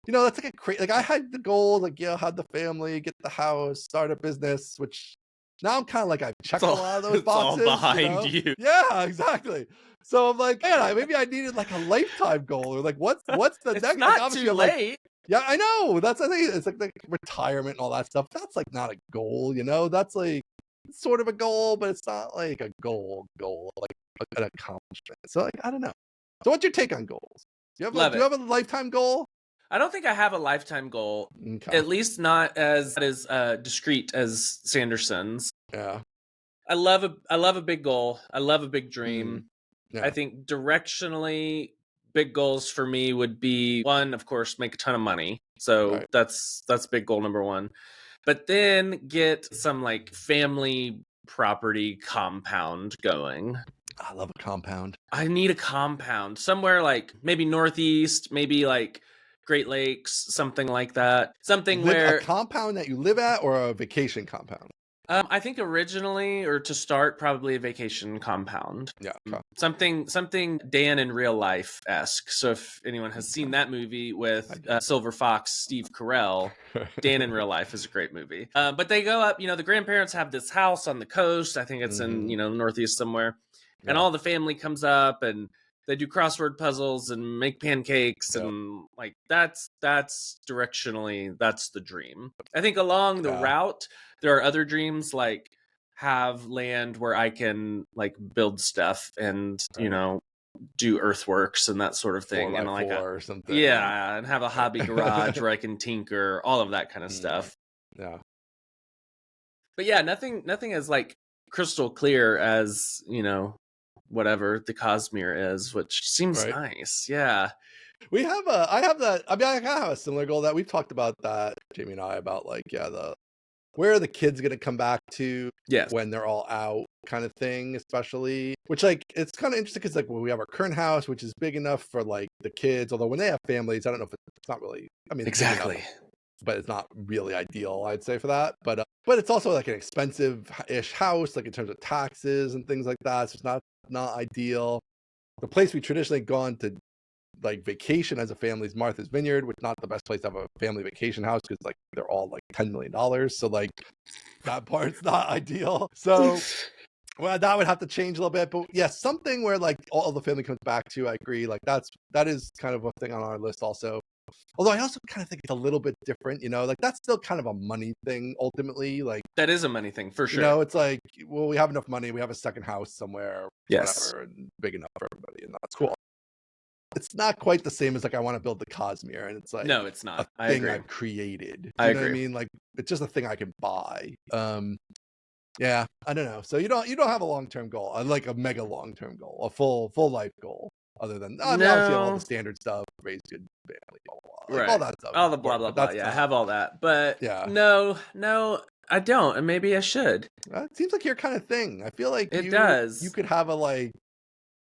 Speaker 1: that's like a crazy, like I had the goal, like, had the family, get the house, start a business, which now I'm kind of like, I've checked a lot of those boxes.
Speaker 2: All behind you.
Speaker 1: Yeah, exactly. So I'm like, man, maybe I needed like a lifetime goal, or like, what's the
Speaker 2: it's
Speaker 1: next?
Speaker 2: Not
Speaker 1: like,
Speaker 2: too late.
Speaker 1: Yeah, I know. That's, I think it's like retirement and all that stuff. That's like not a goal, That's like sort of a goal, but it's not like a goal, like an accomplishment. So like, I don't know. So what's your take on goals? Do you have a lifetime goal?
Speaker 2: I don't think I have a lifetime goal, at least not as discreet as Sanderson's.
Speaker 1: Yeah,
Speaker 2: I love a big goal. I love a big dream. Yeah. I think directionally, big goals for me would be, one, of course, make a ton of money. So that's big goal number 1. But then get some like family property compound going.
Speaker 1: I love a compound.
Speaker 2: I need a compound somewhere, like maybe Northeast, maybe like Great Lakes, something like that. Something where
Speaker 1: a compound that you live at, or a vacation compound.
Speaker 2: I think originally, or to start, probably a vacation compound.
Speaker 1: Yeah.
Speaker 2: Something Dan in Real Life-esque. So if anyone has seen that movie with Silver Fox, Steve Carell, Dan in Real Life is a great movie. But they go up, the grandparents have this house on the coast. I think it's in, the Northeast somewhere. And all the family comes up and they do crossword puzzles and make pancakes and like that's directionally, that's the dream. I think along the route, there are other dreams like have land where I can like build stuff and, do earthworks and that sort of thing. And like
Speaker 1: or something.
Speaker 2: Yeah. And have a hobby garage where I can tinker, all of that kind of stuff.
Speaker 1: Yeah.
Speaker 2: But yeah, nothing as like crystal clear as, whatever the Cosmere is, which seems nice. Yeah.
Speaker 1: I kind of have a similar goal that we've talked about that, Jamie and I, about like, where are the kids going to come back to when they're all out kind of thing, especially, which like, it's kind of interesting because like when we have our current house, which is big enough for like the kids, although when they have families, I don't know if it's not really,
Speaker 2: exactly.
Speaker 1: But it's not really ideal, I'd say, for that. But it's also like an expensive-ish house, like in terms of taxes and things like that. So it's not ideal. The place we traditionally gone to like vacation as a family is Martha's Vineyard, which is not the best place to have a family vacation house because like they're all like $10 million. So like that part's not ideal. So well, that would have to change a little bit. But yes, something where like all the family comes back to. I agree. Like that is kind of a thing on our list also. Although I also kind of think it's a little bit different, like that's still kind of a money thing ultimately. Like
Speaker 2: that is a money thing for sure.
Speaker 1: It's like, well, we have enough money, we have a second house somewhere, whatever, and big enough for everybody, and that's cool. It's not quite the same as like I want to build the Cosmere, and it's like
Speaker 2: no, it's not
Speaker 1: a thing I've created.
Speaker 2: I
Speaker 1: know what I mean? Like it's just a thing I can buy. Yeah, I don't know. So you don't have a long-term goal, like a mega long-term goal, a full life goal. Other than obviously all the standard stuff, raise good family, blah, blah, blah. Like all that stuff,
Speaker 2: all the blah blah blah. Yeah, I have all that, but no, I don't, and maybe I should.
Speaker 1: It seems like your kind of thing. I feel like
Speaker 2: it does.
Speaker 1: You could have a like,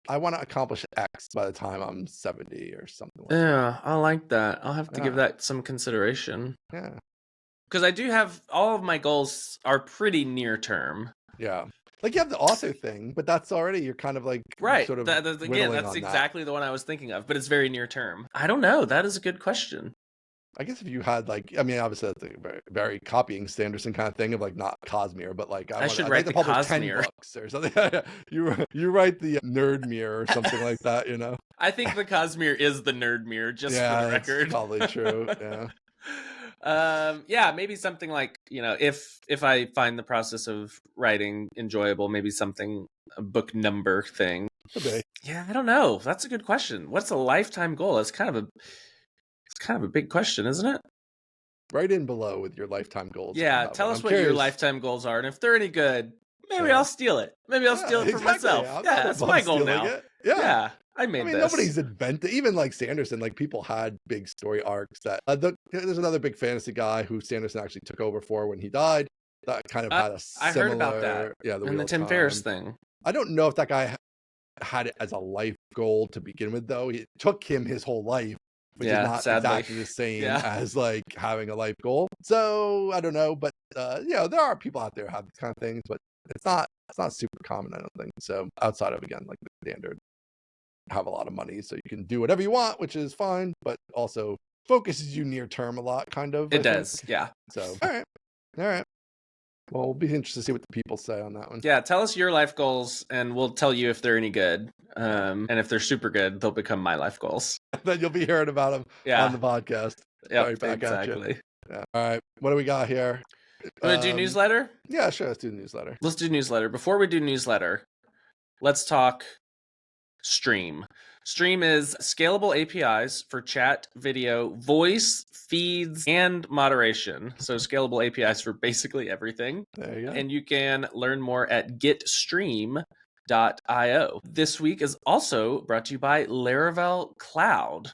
Speaker 1: I want to accomplish X by the time I'm 70 or something. Like
Speaker 2: that. I like that. I'll have to give that some consideration.
Speaker 1: Yeah,
Speaker 2: because I do have all of my goals are pretty near term.
Speaker 1: Yeah. Like you have the author thing, but that's already, you're kind of like sort of
Speaker 2: again, that's exactly the one I was thinking of, but it's very near term. I don't know. That is a good question.
Speaker 1: I guess if you had like, obviously that's a very, very copying Sanderson kind of thing of like not Cosmere, but like
Speaker 2: I should write the Cosmere
Speaker 1: 10 books or something. you write the Nerdmere or something like that.
Speaker 2: I think the Cosmere is the Nerdmere, just for the record.
Speaker 1: That's probably true.
Speaker 2: Yeah. Maybe something like, if I find the process of writing enjoyable, maybe something, a book number thing.
Speaker 1: Okay.
Speaker 2: Yeah, I don't know. That's a good question. What's a lifetime goal? It's kind of a big question, isn't it?
Speaker 1: Write in below with your lifetime goals.
Speaker 2: Yeah, tell us what your lifetime goals are, and if they're any good, maybe I'll steal it. Maybe I'll steal it for myself. That's my goal now.
Speaker 1: Yeah.
Speaker 2: I mean, this.
Speaker 1: Nobody's invented, even like Sanderson, like people had big story arcs that there's another big fantasy guy who Sanderson actually took over for when he died. That kind of had a similar.
Speaker 2: I heard about that.
Speaker 1: Yeah,
Speaker 2: the Tim Ferriss thing.
Speaker 1: I don't know if that guy had it as a life goal to begin with, though. It took him his whole life, which is not exactly the same as like having a life goal. So I don't know, but there are people out there who have these kind of things, but it's not super common, I don't think. So outside of, again, like the standard, have a lot of money so you can do whatever you want, which is fine, but also focuses you near term a lot, kind of.
Speaker 2: It does, yeah.
Speaker 1: So all right. Well, we'll be interested to see what the people say on that one.
Speaker 2: Yeah, tell us your life goals, and we'll tell you if they're any good. And if they're super good, they'll become my life goals.
Speaker 1: Then you'll be hearing about them on the podcast.
Speaker 2: Yeah, exactly.
Speaker 1: Yeah. All right, what do we got here?
Speaker 2: Want to do newsletter?
Speaker 1: Yeah, sure. Let's do newsletter.
Speaker 2: Let's do newsletter. Before we do newsletter, let's talk Stream. Stream is scalable APIs for chat, video, voice, feeds, and moderation. So scalable APIs for basically everything.
Speaker 1: There you go.
Speaker 2: And you can learn more at getstream.io. This week is also brought to you by Laravel Cloud.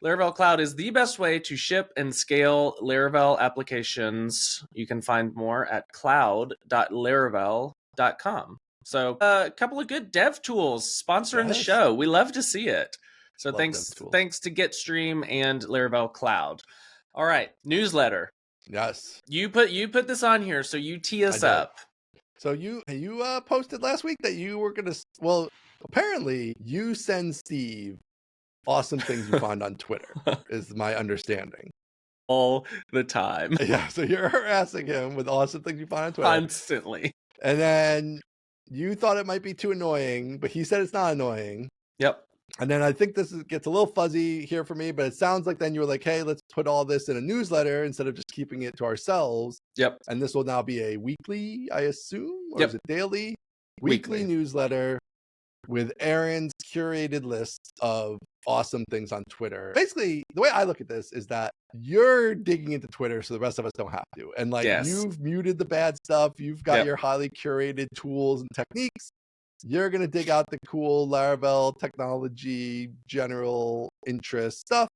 Speaker 2: Laravel Cloud is the best way to ship and scale Laravel applications. You can find more at cloud.laravel.com. So a couple of good dev tools sponsoring the show. We love to see it. So thanks to GetStream and Laravel Cloud. All right, newsletter.
Speaker 1: Yes.
Speaker 2: You put this on here, so you tee us up.
Speaker 1: So you posted last week that you were gonna. Well, apparently you send Steve awesome things you find on Twitter. Is my understanding.
Speaker 2: All the time.
Speaker 1: Yeah. So you're harassing him with awesome things you find on Twitter
Speaker 2: constantly,
Speaker 1: and then you thought it might be too annoying, but he said it's not annoying.
Speaker 2: Yep.
Speaker 1: And then I think this gets a little fuzzy here for me, but it sounds like then you were like, hey, let's put all this in a newsletter instead of just keeping it to ourselves.
Speaker 2: Yep.
Speaker 1: And this will now be a weekly, I assume, or is it daily? Weekly newsletter with Aaron's curated list of awesome things on Twitter. Basically, the way I look at this is that you're digging into Twitter so the rest of us don't have to. And like you've muted the bad stuff. You've got your highly curated tools and techniques. You're going to dig out the cool Laravel technology, general interest stuff.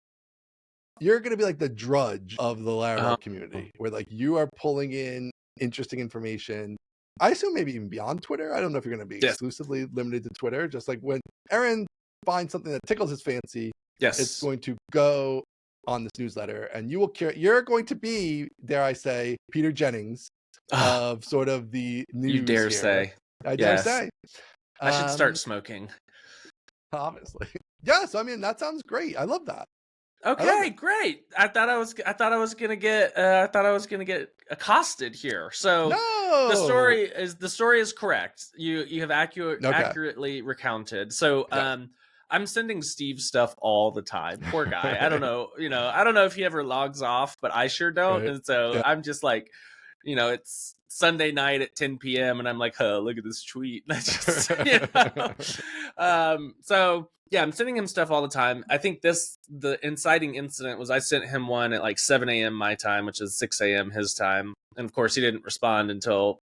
Speaker 1: You're going to be like the Drudge of the Laravel community, where like you are pulling in interesting information. I assume maybe even beyond Twitter. I don't know if you're going to be exclusively limited to Twitter. Just like when Aaron finds something that tickles his fancy, it's going to go on this newsletter, and you will you're going to be, dare I say, Peter Jennings of sort of the news.
Speaker 2: You dare say.
Speaker 1: I dare say.
Speaker 2: I should start smoking.
Speaker 1: Obviously. Yes, I mean that sounds great. I love that.
Speaker 2: Okay, great. I thought I was gonna get accosted here. So
Speaker 1: no!
Speaker 2: the story is correct. You have accurately recounted. So I'm sending Steve stuff all the time. Poor guy. I don't know. I don't know if he ever logs off, but I sure don't. Right. And so I'm just like, it's Sunday night at 10 p.m. and I'm like, oh, look at this tweet. And I just, so yeah, I'm sending him stuff all the time. I think the inciting incident was I sent him one at like 7 a.m. my time, which is 6 a.m. his time. And of course he didn't respond until,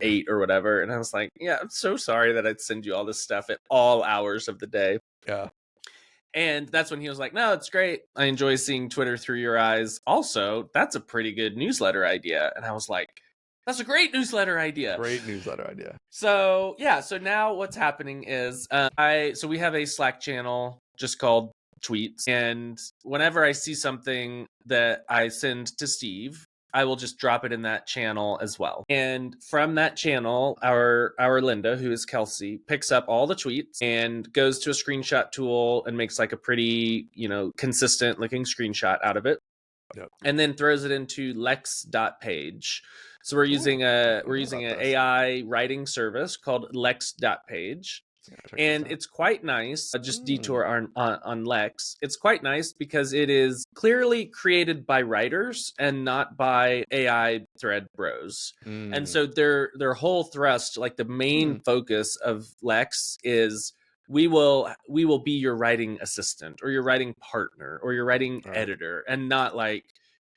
Speaker 2: 8 or whatever. And I was like, yeah, I'm so sorry that I'd send you all this stuff at all hours of the day.
Speaker 1: Yeah.
Speaker 2: And that's when he was like, no, it's great. I enjoy seeing Twitter through your eyes. Also, that's a pretty good newsletter idea. And I was like, that's a great newsletter idea.
Speaker 1: Great newsletter idea.
Speaker 2: So yeah, so now what's happening is we have a Slack channel just called Tweets. And whenever I see something that I send to Steve, I will just drop it in that channel as well. And from that channel, our Linda, who is Kelsey, picks up all the tweets and goes to a screenshot tool and makes like a pretty, consistent looking screenshot out of it.
Speaker 1: Yep.
Speaker 2: And then throws it into lex.page. So we're using an AI writing service called lex.page. And it's quite nice. Just detour on Lex. It's quite nice because it is clearly created by writers and not by AI thread bros. And so their whole thrust, like the main focus of Lex, is we will be your writing assistant or your writing partner or your writing editor, and not like,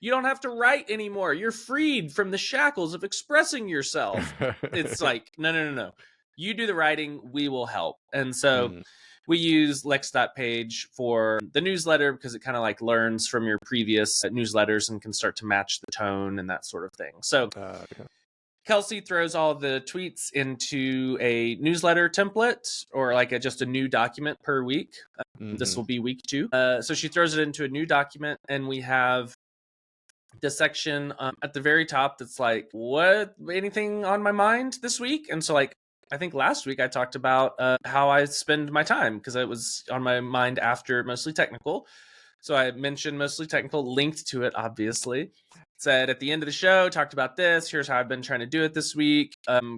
Speaker 2: you don't have to write anymore. You're freed from the shackles of expressing yourself. It's like, no. You do the writing, we will help. And so we use lex.page for the newsletter because it kind of like learns from your previous newsletters and can start to match the tone and that sort of thing. So Kelsey throws all the tweets into a newsletter template or like just a new document per week. This will be week 2. So she throws it into a new document, and we have the section at the very top that's like, what, anything on my mind this week? And so like, I think last week I talked about how I spend my time because it was on my mind after Mostly Technical. So I mentioned Mostly Technical, linked to it, obviously. Said at the end of the show, talked about this. Here's how I've been trying to do it this week.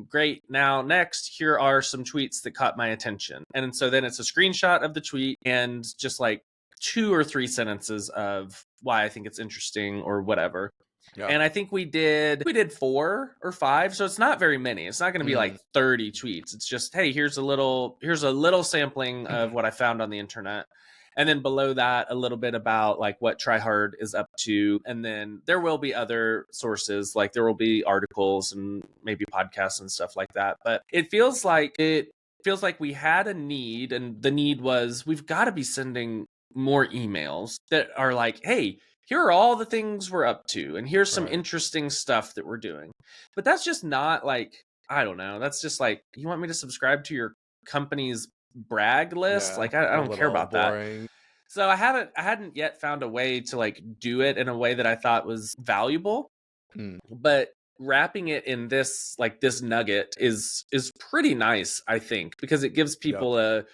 Speaker 2: Great. Now, next, here are some tweets that caught my attention. And so then it's a screenshot of the tweet and just like 2 or 3 sentences of why I think it's interesting or whatever. Yeah. And I think we did 4 or 5, so it's not very many. It's not going to be like 30 tweets. It's just, hey, here's a little sampling of what I found on the internet. And then below that, a little bit about like what TryHard is up to. And then there will be other sources, like there will be articles and maybe podcasts and stuff like that. But it feels like we had a need, and the need was we've got to be sending more emails that are like, hey, here are all the things we're up to, and here's some interesting stuff that we're doing. But that's just not like, I don't know. That's just like, you want me to subscribe to your company's brag list? Yeah, like, I don't care about boring. That. So I hadn't yet found a way to like do it in a way that I thought was valuable. But wrapping it in this nugget is pretty nice, I think, because it gives people a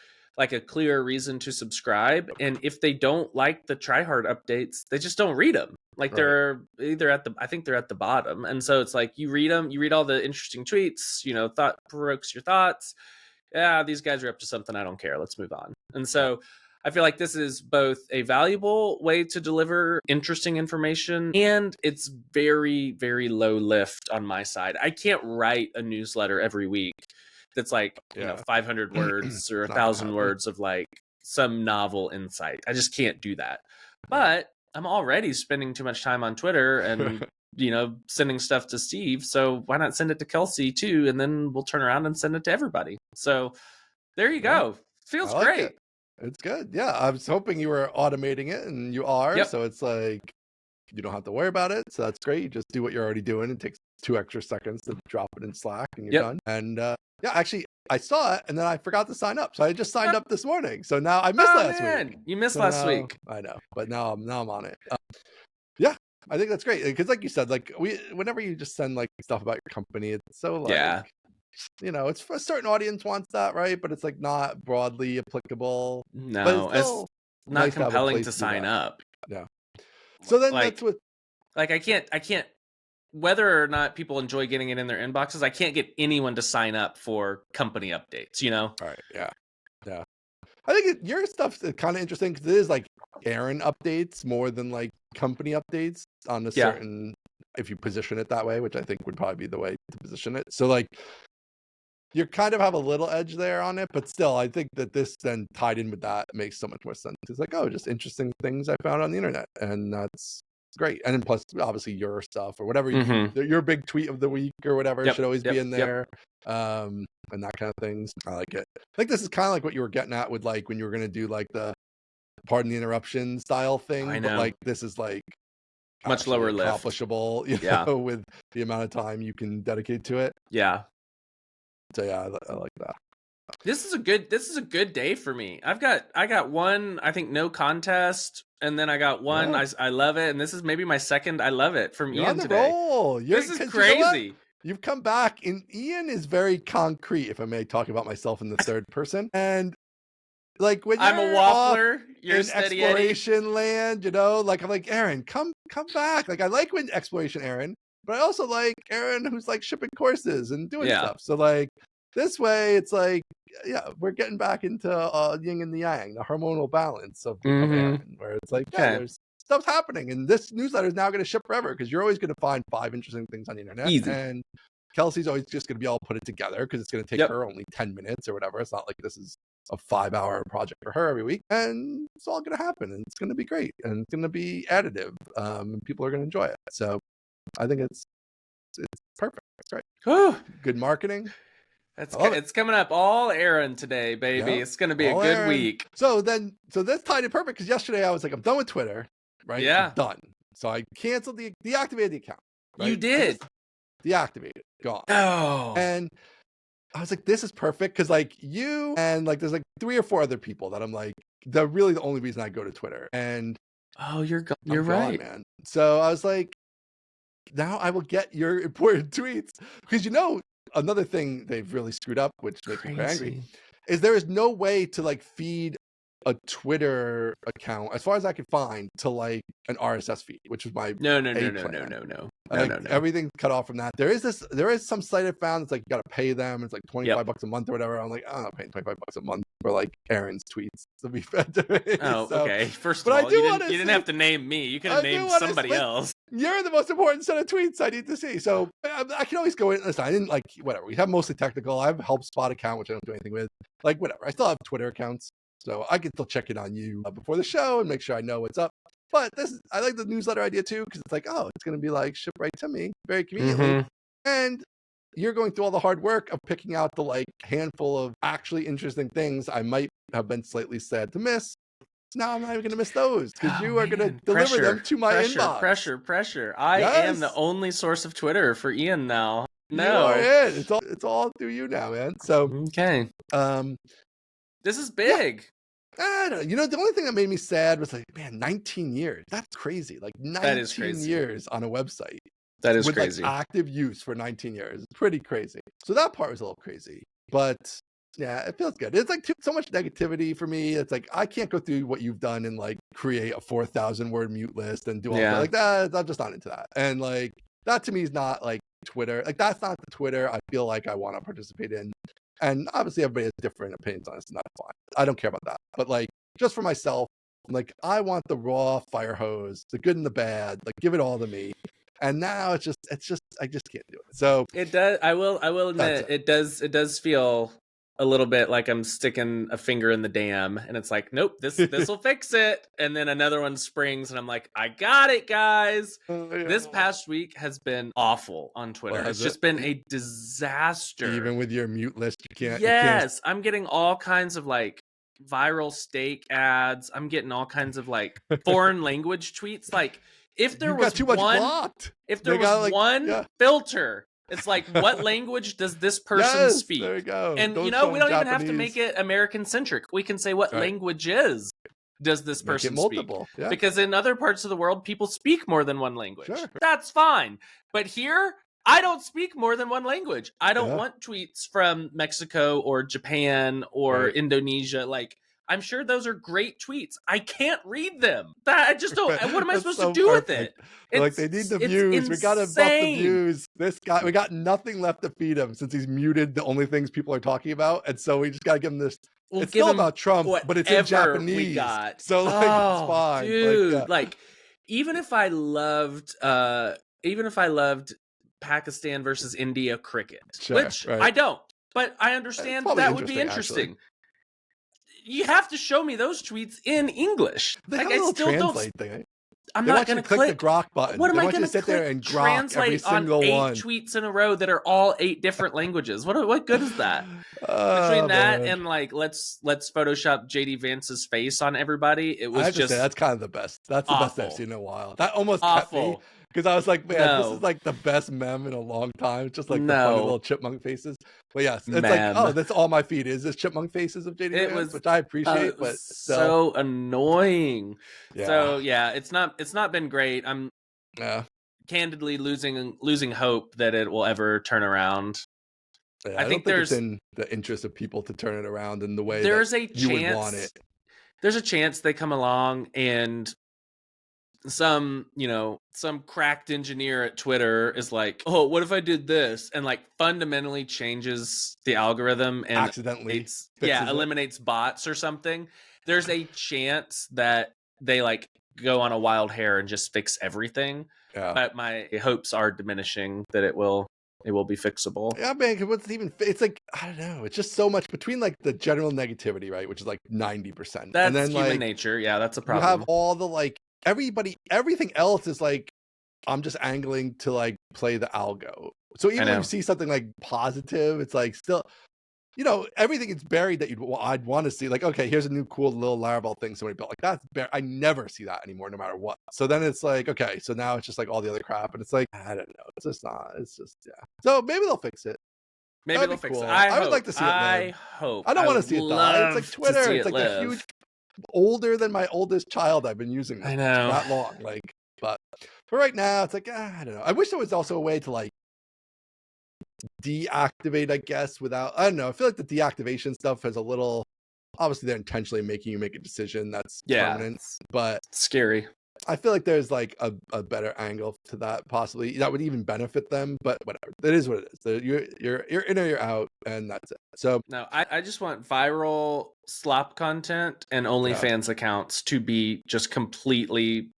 Speaker 2: clear reason to subscribe. And if they don't like the tryhard updates, they just don't read them. Like they're either I think they're at the bottom. And so it's like you read them, you read all the interesting tweets, thought provokes your thoughts. Yeah, these guys are up to something. I don't care. Let's move on. And so I feel like this is both a valuable way to deliver interesting information, and it's very, very low lift on my side. I can't write a newsletter every week that's 500 words or 1,000 words of some novel insight. I just can't do that. But I'm already spending too much time on Twitter and sending stuff to Steve. So why not send it to Kelsey too? And then we'll turn around and send it to everybody. So there you go. Feels great.
Speaker 1: It's good. Yeah. I was hoping you were automating it, and you are. Yep. So it's like you don't have to worry about it. So that's great. You just do what you're already doing. It takes 2 extra seconds to drop it in Slack, and you're done. And actually, I saw it, and then I forgot to sign up. So I just signed up this morning. So now I missed last week.
Speaker 2: You missed last week.
Speaker 1: I know, but now I'm on it. Yeah. I think that's great because, like you said, whenever you just send stuff about your company, it's so it's for a certain audience wants that, right? But it's not broadly applicable.
Speaker 2: No, it's not compelling to sign up.
Speaker 1: Yeah. So then that's what
Speaker 2: I can't whether or not people enjoy getting it in their inboxes, I can't get anyone to sign up for company updates,
Speaker 1: All right. Yeah. Yeah. I think your stuff is kind of interesting because it is Aaron updates more than company updates on a certain, if you position it that way, which I think would probably be the way to position it. So you kind of have a little edge there on it, but still, I think that this then tied in with that makes so much more sense. It's just interesting things I found on the internet, and that's great. And then plus, obviously, your stuff or whatever, your big tweet of the week or whatever should always be in there, and that kind of things. I like it. I think this is kind of what you were getting at with when you were going to do the pardon the interruption style thing. I know. But this is
Speaker 2: much lower
Speaker 1: accomplishable, with the amount of time you can dedicate to it.
Speaker 2: Yeah.
Speaker 1: So yeah, I like that.
Speaker 2: This is a good day for me. I got one, I think, no contest, and then I got one I love it, and this is maybe my second I love it from Ian today. This is crazy.
Speaker 1: You've come back, and Ian is very concrete, if I may talk about myself in the third person. And when
Speaker 2: I'm a waffler, you're
Speaker 1: in exploration land, I'm Aaron, come back. I like when exploration Aaron, but I also like Aaron who's shipping courses and doing stuff. So this way, it's we're getting back into yin and the yang, the hormonal balance of Aaron, where it's there's stuff's happening, and this newsletter is now going to ship forever because you're always going to find 5 interesting things on the internet.
Speaker 2: Easy.
Speaker 1: And Kelsey's always just going to be all put it together because it's going to take her only 10 minutes or whatever. It's not like this is a 5-hour project for her every week, and it's all going to happen, and it's going to be great, and it's going to be additive, and people are going to enjoy it. So I think it's perfect. It's great. Good marketing.
Speaker 2: It's coming up all Aaron today, baby. It's going to be a good Aaron. Week.
Speaker 1: So that's tied in perfect because yesterday I was I'm done with Twitter, right?
Speaker 2: Yeah.
Speaker 1: I'm done. So I canceled deactivated the account. Right?
Speaker 2: You did.
Speaker 1: Deactivated. Gone.
Speaker 2: Oh.
Speaker 1: And I was this is perfect because you and there's 3 or 4 other people that I'm they're really the only reason I go to Twitter. And
Speaker 2: you're right,
Speaker 1: man. So I was now I will get your important tweets because another thing they've really screwed up, which makes me angry, is there is no way to feed a Twitter account, as far as I could find, to an RSS feed, which was my
Speaker 2: no.
Speaker 1: Everything's cut off from that. There is some site I found. It's you got to pay them. It's $25 a month or whatever. I'm I'm not paying $25 a month for Aaron's tweets to be fed to me.
Speaker 2: Oh, so, okay. First of all, you didn't have to name me. You could have named somebody else.
Speaker 1: You're the most important set of tweets I need to see. So I can always go in. Listen, I didn't whatever. We have mostly technical. I have a HelpSpot account, which I don't do anything with. Whatever. I still have Twitter accounts. So I can still check in on you before the show and make sure I know what's up. But I like the newsletter idea too, because it's it's going to be shipped right to me very conveniently. And you're going through all the hard work of picking out the handful of actually interesting things I might have been slightly sad to miss. So now I'm not even going to miss those because you are going to deliver them to my inbox.
Speaker 2: Pressure. I am the only source of Twitter for Ian now. No,
Speaker 1: you are it. It's all through you now, man. So
Speaker 2: okay. This is big.
Speaker 1: Yeah. I don't know. The only thing that made me sad was 19 years. That's crazy. 19
Speaker 2: that is crazy.
Speaker 1: years on a website.
Speaker 2: That is
Speaker 1: with
Speaker 2: crazy.
Speaker 1: Like active use for 19 years. It's pretty crazy. So that part was a little crazy, but yeah, it feels good. It's like so much negativity for me. It's like I can't go through what you've done and like create a 4,000 word mute list and do all that like that. I'm just not into that. And like that to me is not like Twitter. Like that's not the Twitter I feel like I want to participate in. And obviously everybody has different opinions on this, and that's fine. I don't care about that. But like just for myself, like I want the raw fire hose, the good and the bad. Like give it all to me. And now it's just I just can't do it. So
Speaker 2: it does. I will admit it does feel a little bit like I'm sticking a finger in the dam, and it's like, nope, this will fix it. And then another one springs, and I'm like, I got it, guys. This past week has been awful on Twitter. It's just been a disaster.
Speaker 1: Even with your mute list, you can't.
Speaker 2: Yes, I'm getting all kinds of like viral steak ads. I'm getting all kinds of like foreign language tweets. Like if there was one filter. It's like, what language does this person speak?
Speaker 1: There you go.
Speaker 2: And we don't even have to make it American centric. We can say what languages does this person speak? Yeah. Because in other parts of the world, people speak more than one language. Sure. That's fine. But here, I don't speak more than one language. I don't want tweets from Mexico or Japan or Indonesia. Like, I'm sure those are great tweets. I can't read them. I just don't. What am I supposed to do with it?
Speaker 1: Like they need the views. We gotta buff the views. This guy, we got nothing left to feed him since he's muted the only things people are talking about, and so we just gotta give him this. It's still about Trump, but it's in Japanese. So like, it's fine,
Speaker 2: dude. Like even if I loved Pakistan versus India cricket, which I don't, but I understand that would be interesting. Actually. You have to show me those tweets in English.
Speaker 1: Like I still don't. Thing.
Speaker 2: I'm not going to
Speaker 1: click the grok button.
Speaker 2: What am I
Speaker 1: going to sit there and
Speaker 2: translate on 8 tweets in a row that are all 8 different languages? What good is that? Between that and like let's Photoshop JD Vance's face on everybody, it was just
Speaker 1: that's kind of the best. That's the best I've seen in a while. That almost kept me. Because I was like, man, this is like the best meme in a long time. It's just like the funny little chipmunk faces. But yes, it's like, oh, that's all my feed is chipmunk faces of JD Vance, which I appreciate, but
Speaker 2: so annoying. Yeah. So yeah, it's not been great. I'm candidly losing hope that it will ever turn around.
Speaker 1: Yeah, I think there's it's in the interest of people to turn it around in the way that you would want it.
Speaker 2: There's a chance they come along and some cracked engineer at Twitter is like, oh, what if I did this? And like fundamentally changes the algorithm and
Speaker 1: accidentally
Speaker 2: eliminates bots or something. There's a chance that they like go on a wild hair and just fix everything. Yeah. But my hopes are diminishing that it will be fixable.
Speaker 1: Yeah, man, it's like, I don't know. It's just so much between like the general negativity, right? Which is like 90%.
Speaker 2: That's
Speaker 1: and then
Speaker 2: human
Speaker 1: like,
Speaker 2: nature. Yeah, that's a problem.
Speaker 1: You have all the like, everything else is like, I'm just angling to like play the algo. So even when you see something like positive, it's like still, everything is buried that I'd want to see. Like, okay, here's a new cool little Laravel thing somebody built. Like that's I never see that anymore, no matter what. So then it's like, okay, so now it's just like all the other crap, and it's like, I don't know. It's just not. It's just So maybe they'll fix it.
Speaker 2: Maybe they'll fix it.
Speaker 1: I would like to see it live.
Speaker 2: I hope.
Speaker 1: I don't want to see it die. It's like Twitter. It's like a huge, older than my oldest child. I've been using it.
Speaker 2: I know.
Speaker 1: That long. Like, but for right now, it's like, I don't know. I wish there was also a way to like deactivate, I guess, without, I don't know. I feel like the deactivation stuff has a little, obviously they're intentionally making you make a decision that's permanent, but
Speaker 2: it's scary.
Speaker 1: I feel like there's like a better angle to that, possibly that would even benefit them, but whatever. It is what it is. You're in or you're out, and that's it. So
Speaker 2: no, I just want viral slop content and OnlyFans accounts to be just completely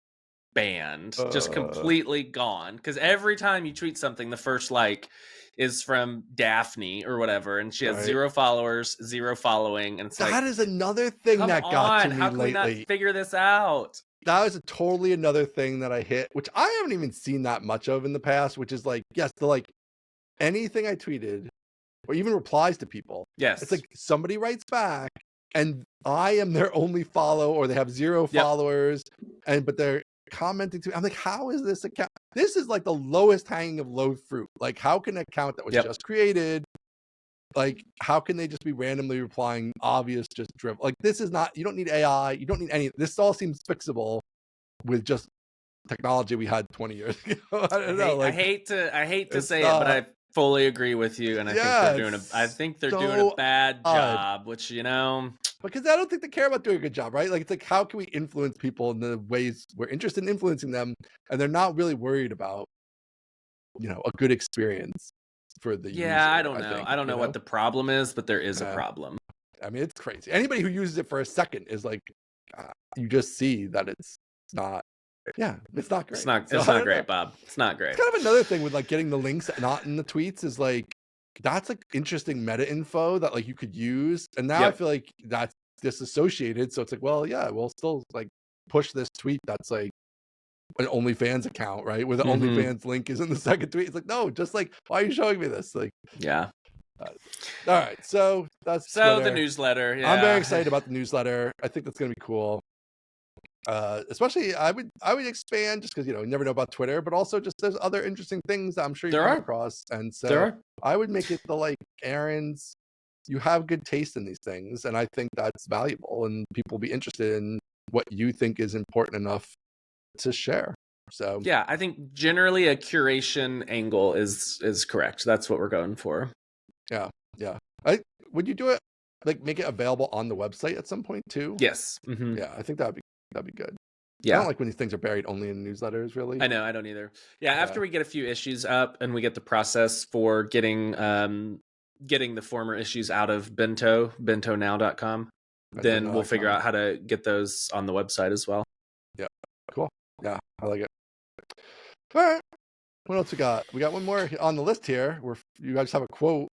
Speaker 2: banned, just completely gone. Because every time you tweet something, the first like is from Daphne or whatever, and she has 0 followers, 0 following, and it's
Speaker 1: that
Speaker 2: like,
Speaker 1: is another thing that got to me
Speaker 2: how can
Speaker 1: lately.
Speaker 2: We not figure this out?
Speaker 1: That was totally another thing that I hit, which I haven't even seen that much of in the past, which is like, yes, the like anything I tweeted or even replies to people.
Speaker 2: Yes.
Speaker 1: It's like somebody writes back and I am their only follow, or they have 0 followers, but they're commenting to me. I'm like, how is this account? This is like the lowest hanging of low fruit. Like, how can an account that was just created, like, how can they just be randomly replying obvious, just drivel? Like, this is not, you don't need AI. You don't need any, this all seems fixable with just technology we had 20 years ago. I don't know.
Speaker 2: I hate to say it, but I fully agree with you, and I think they're doing a bad job, which, you know,
Speaker 1: because I don't think they care about doing a good job, right? Like, it's like, how can we influence people in the ways we're interested in influencing them, and they're not really worried about, you know, a good experience for the user.
Speaker 2: I don't know. I don't know what the problem is, but there is a problem.
Speaker 1: I mean, it's crazy. Anybody who uses it for a second is like, you just see that it's not. Yeah, it's not great.
Speaker 2: It's not great, Bob. It's not great.
Speaker 1: It's kind of another thing with like getting the links not in the tweets is like, that's like interesting meta info that like you could use. And now I feel like that's disassociated. So it's like, well, yeah, we'll still like push this tweet that's like an OnlyFans account, right? Where the OnlyFans link is in the second tweet. It's like, no, just like, why are you showing me this? Like,
Speaker 2: yeah.
Speaker 1: All right, so that's
Speaker 2: the newsletter.
Speaker 1: I'm very excited about the newsletter. I think that's gonna be cool. Especially I would expand just because, you know, you never know about Twitter, but also just there's other interesting things that I'm sure you come across, and so I would make it the like, Aaron's, you have good taste in these things, and I think that's valuable, and people will be interested in what you think is important enough to share. So
Speaker 2: yeah, I think generally a curation angle is correct. That's what we're going for.
Speaker 1: Yeah. Would you do it like make it available on the website at some point too?
Speaker 2: Yes.
Speaker 1: Yeah, I think that'd be good.
Speaker 2: Yeah,
Speaker 1: I don't like when these things are buried only in newsletters, really.
Speaker 2: I know, I don't either. Yeah, after we get a few issues up and we get the process for getting the former issues out of bentonow.com, then we'll figure out how to get those on the website as well.
Speaker 1: Yeah, cool. Yeah, I like it. All right, what else we got? We got one more on the list here where you guys have a quote.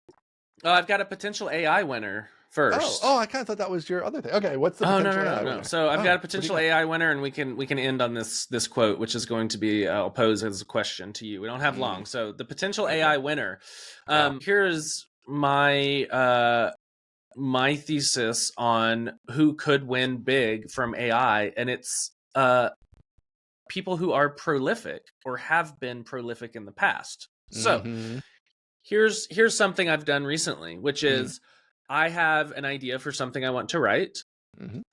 Speaker 2: Oh, I've got a potential AI winner first.
Speaker 1: Oh, I kind of thought that was your other thing. Okay, what's the potential AI winner?
Speaker 2: So I've got a potential AI winner, and we can end on this quote, which is going to be, I'll pose as a question to you. We don't have long. So the potential AI winner. Here's my my thesis on who could win big from AI, and it's people who are prolific or have been prolific in the past. So here's something I've done recently, which is I have an idea for something I want to write.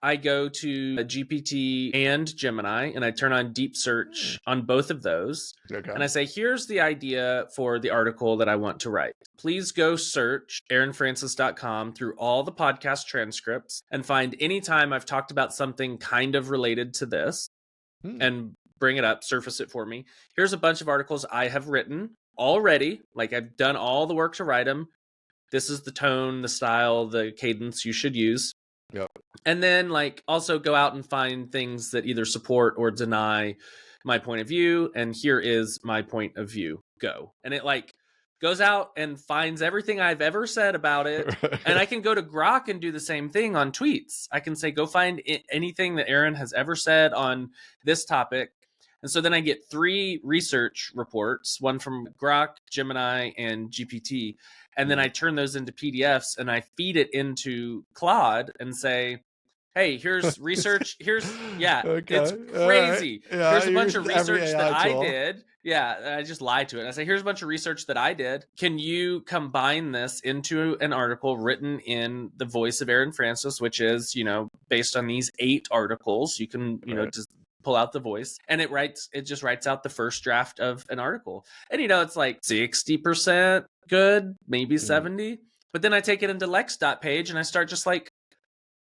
Speaker 2: I go to GPT and Gemini, and I turn on deep search on both of those. And I say, here's the idea for the article that I want to write. Please go search aaronfrancis.com through all the podcast transcripts and find any time I've talked about something kind of related to this and bring it up, surface it for me. Here's a bunch of articles I have written already. Like, I've done all the work to write them. This is the tone, the style, the cadence you should use.
Speaker 1: Yep.
Speaker 2: And then like also go out and find things that either support or deny my point of view. And here is my point of view. Go. And it like goes out and finds everything I've ever said about it. And I can go to Grok and do the same thing on tweets. I can say, go find anything that Aaron has ever said on this topic. And so then I get 3 research reports, one from Grok, Gemini, and GPT. And then I turn those into PDFs and I feed it into Claude and say, hey, here's research. It's crazy.
Speaker 1: Yeah,
Speaker 2: here's a bunch of research that I did. Yeah, I just lied to it. I say, here's a bunch of research that I did. Can you combine this into an article written in the voice of Aaron Francis, which is, you know, based on these 8 articles? You can, you know, just pull out the voice, and it just writes out the first draft of an article. And, you know, it's like 60% good, maybe 70. But then I take it into Lex.page and I start just like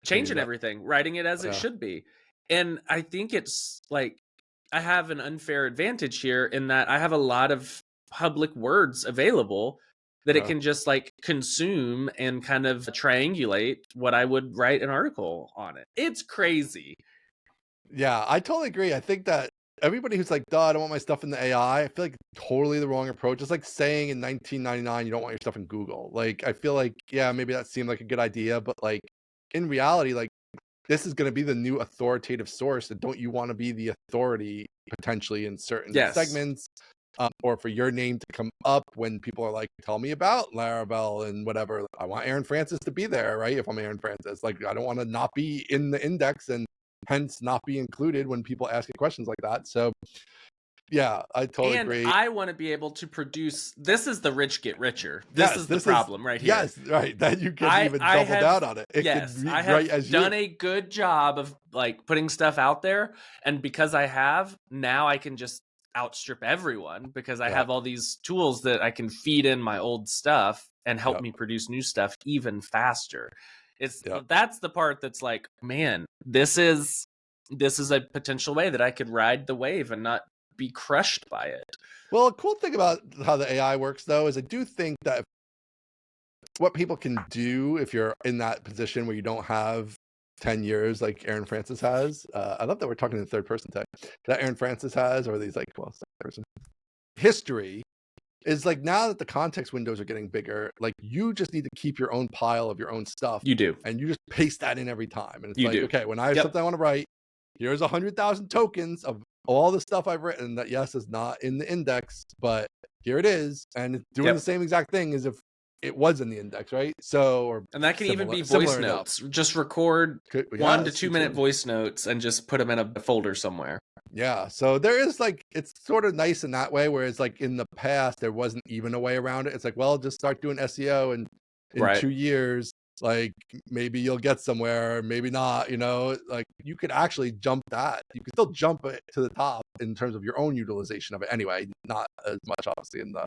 Speaker 2: changing everything, writing it as it should be. And I think it's like, I have an unfair advantage here in that I have a lot of public words available that it can just like consume and kind of triangulate what I would write an article on it. It's crazy.
Speaker 1: Yeah, I totally agree. I think that everybody who's like, duh, I don't want my stuff in the AI, I feel like totally the wrong approach. It's like saying in 1999, you don't want your stuff in Google. Like, I feel like, yeah, maybe that seemed like a good idea, but like in reality, like this is going to be the new authoritative source. And don't you want to be the authority potentially in certain segments? Or for your name to come up when people are like, tell me about Laravel and whatever. I want Aaron Francis to be there, right? If I'm Aaron Francis, like I don't want to not be in the index and hence not be included when people ask questions like that. So Yeah, I totally agree.
Speaker 2: And I want to be able to produce. This is the rich get richer. This is the problem right here.
Speaker 1: Yes, right. That you can even double down on it.
Speaker 2: I have done a good job of like putting stuff out there, and because I have, now I can just outstrip everyone because I have all these tools that I can feed in my old stuff and help me produce new stuff even faster. That's the part that's like, man, this is a potential way that I could ride the wave and not be crushed by it.
Speaker 1: Well, a cool thing about how the AI works, though, is I do think that what people can do if you're in that position where you don't have 10 years like Aaron Francis has. I love that we're talking in the third person tech. That Aaron Francis has, or these like, well, person history is like, now that the context windows are getting bigger, like you just need to keep your own pile of your own stuff.
Speaker 2: You do.
Speaker 1: And you just paste that in every time. And it's okay, when I have something I want to write, here's 100,000 tokens of all the stuff I've written that, yes, is not in the index, but here it is. And it's doing the same exact thing as if it was in the index, right? So,
Speaker 2: and that can even be voice notes. Just record 1 to 2 minute voice notes and just put them in a folder somewhere.
Speaker 1: Yeah. So there is like, it's sort of nice in that way, whereas like in the past, there wasn't even a way around it. It's like, well, just start doing SEO and in 2 years, like maybe you'll get somewhere, maybe not, like you could actually jump that. You can still jump it to the top in terms of your own utilization of it anyway, not as much obviously in the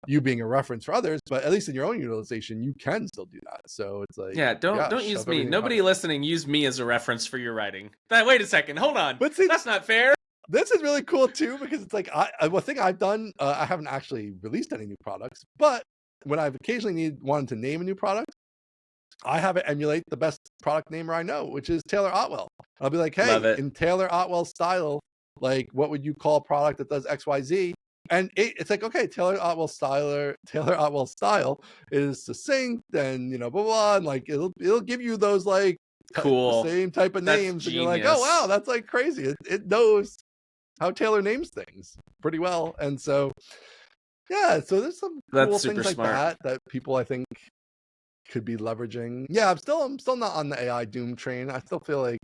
Speaker 1: you being a reference for others, but at least in your own utilization, you can still do that. So it's like,
Speaker 2: don't use me. Nobody listening, use me as a reference for your writing. Wait a second, hold on. But see, that's not fair.
Speaker 1: This is really cool too, because it's like, one thing I've done, I haven't actually released any new products, but when I've occasionally wanted to name a new product, I have it emulate the best product namer I know, which is Taylor Otwell. I'll be like, hey, in Taylor Otwell style, like, what would you call a product that does X, Y, Z? And it's like, okay, Taylor Otwell style is succinct and blah blah, and like it'll give you those like
Speaker 2: cool
Speaker 1: same type of names, and you're like, oh wow, that's like crazy. It knows how Taylor names things pretty well, and so so there's some cool things like that people I think could be leveraging. Yeah, I'm still not on the AI doom train. I still feel like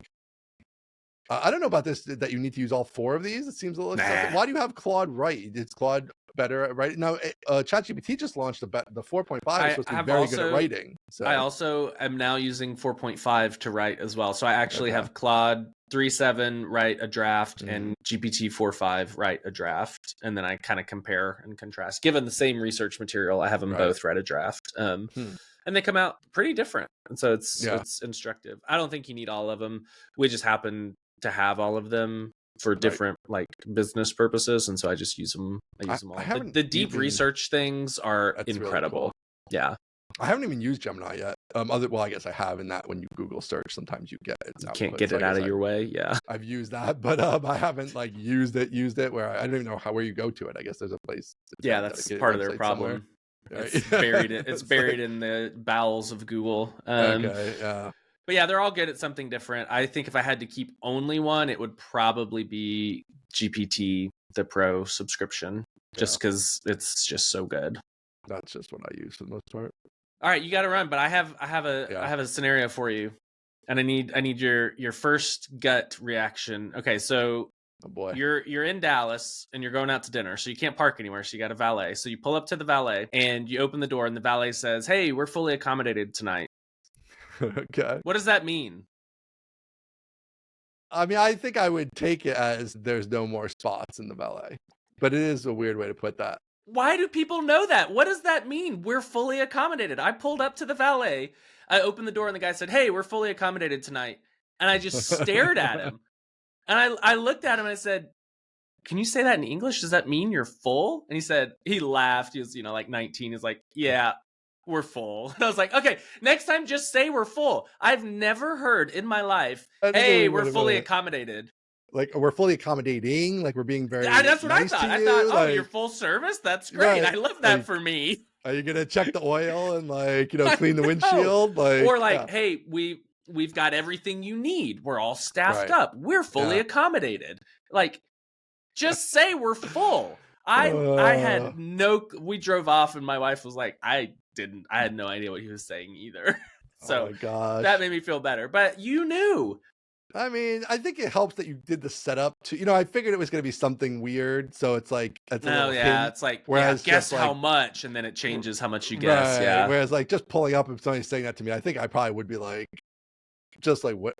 Speaker 1: I don't know about this, that you need to use all 4 of these. It seems a little expensive. Why do you have Claude write? Is Claude better at writing? Now, ChatGPT just launched the 4.5 is supposed to be very good at writing. So
Speaker 2: I also am now using 4.5 to write as well. So I actually have Claude 3.7 write a draft and GPT 4.5 write a draft. And then I kind of compare and contrast. Given the same research material, I have them both write a draft. And they come out pretty different. And so it's instructive. I don't think you need all of them. We just happen to have all of them for different like business purposes, and so I just use them. I use them all. The deep research things are incredible. Really cool. Yeah,
Speaker 1: I haven't even used Gemini yet. Well, I guess I have in that when you Google search, sometimes you get it.
Speaker 2: You can't get it out of your way. Yeah,
Speaker 1: I've used that, but I haven't like used it where I don't even know where you go to it. I guess there's a place.
Speaker 2: Yeah, that's part of their problem. Right? It's buried. It's buried in the bowels of Google.
Speaker 1: Okay. Yeah.
Speaker 2: But yeah, they're all good at something different. I think if I had to keep only one, it would probably be GPT, the Pro subscription, just because it's just so good.
Speaker 1: That's just what I use for the most part.
Speaker 2: All right, you got to run, but I have a scenario for you, and I need your first gut reaction. Okay, so you're in Dallas and you're going out to dinner, so you can't park anywhere, so you got a valet. So you pull up to the valet and you open the door, and the valet says, "Hey, we're fully accommodated tonight."
Speaker 1: Okay.
Speaker 2: What does that mean?
Speaker 1: I mean, I think I would take it as there's no more spots in the valet, but it is a weird way to put that.
Speaker 2: Why do people know that? What does that mean? We're fully accommodated. I pulled up to the valet. I opened the door and the guy said, "Hey, we're fully accommodated tonight." And I just stared at him. And I looked at him and I said, "Can you say that in English? Does that mean you're full?" And he laughed. He was, like 19. He's like, "Yeah, we're full." And I was like, okay, next time just say we're full. I've never heard in my life, "Hey, we're fully accommodated."
Speaker 1: Like, we're fully accommodating, like we're being very
Speaker 2: that's what nice I thought. I thought, oh, you're full service? That's great. Right. I love that for me.
Speaker 1: Are you going to check the oil and clean the windshield?
Speaker 2: Hey, we've got everything you need. We're all staffed up. We're fully accommodated. Like, just say we're full. I had we drove off and my wife was like, I had no idea what he was saying either. So
Speaker 1: oh my gosh,
Speaker 2: that made me feel better. But you knew.
Speaker 1: I mean, I think it helps that you did the setup to, I figured it was going to be something weird. So it's like, it's a little hint,
Speaker 2: it's like,
Speaker 1: whereas
Speaker 2: guess
Speaker 1: just
Speaker 2: how
Speaker 1: like,
Speaker 2: much, and then it changes how much you guess.
Speaker 1: right.
Speaker 2: Yeah.
Speaker 1: Whereas like just pulling up and somebody saying that to me, I think I probably would be like, just like, what?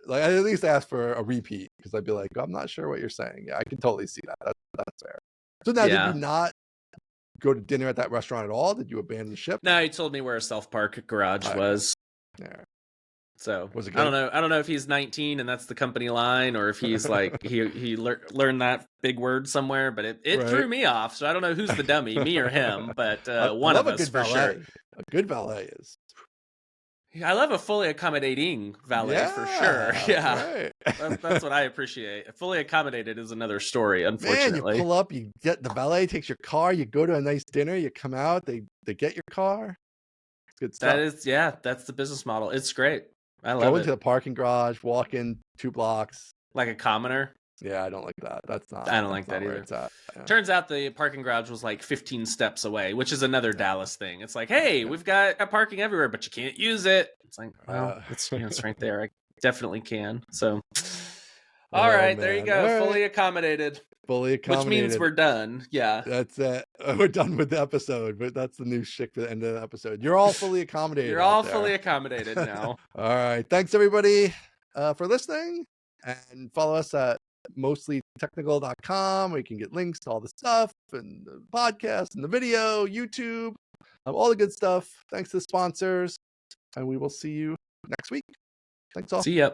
Speaker 1: Like, I'd at least ask for a repeat because I'd be like, I'm not sure what you're saying. Yeah, I can totally see that. That's fair. So now, did you not go to dinner at that restaurant at all? Did you abandon ship?
Speaker 2: No, he told me where a South Park garage was.
Speaker 1: Yeah.
Speaker 2: So
Speaker 1: was it good?
Speaker 2: I don't know if he's 19 and that's the company line, or if he's like he learned that big word somewhere. But it threw me off. So I don't know who's the dummy, me or him. But one of us for sure.
Speaker 1: A good valet is.
Speaker 2: I love a fully accommodating valet for sure. Yeah,
Speaker 1: right.
Speaker 2: that's what I appreciate. Fully accommodated is another story. Unfortunately,
Speaker 1: man, you pull up, you get the valet takes your car, you go to a nice dinner, you come out, they get your car. It's good stuff.
Speaker 2: That's the business model. It's great. I love
Speaker 1: it. Go into the parking garage, walk in 2 blocks
Speaker 2: like a commoner.
Speaker 1: Yeah, I don't like that.
Speaker 2: I don't like that either. Yeah. Turns out the parking garage was like 15 steps away, which is another Dallas thing. It's like, hey, we've got parking everywhere, but you can't use it. It's like, well, it's right there. I definitely can. So, all right, there you go. Fully accommodated.
Speaker 1: Fully accommodated.
Speaker 2: Which means we're done. Yeah.
Speaker 1: That's it. We're done with the episode, but that's the new shtick for the end of the episode. You're all fully accommodated.
Speaker 2: You're all fully accommodated now.
Speaker 1: All right. Thanks, everybody, for listening. And follow us at mostlytechnical.com, where you can get links to all the stuff and the podcast and the video, YouTube, all the good stuff. Thanks to the sponsors. And we will see you next week. Thanks all.
Speaker 2: See ya.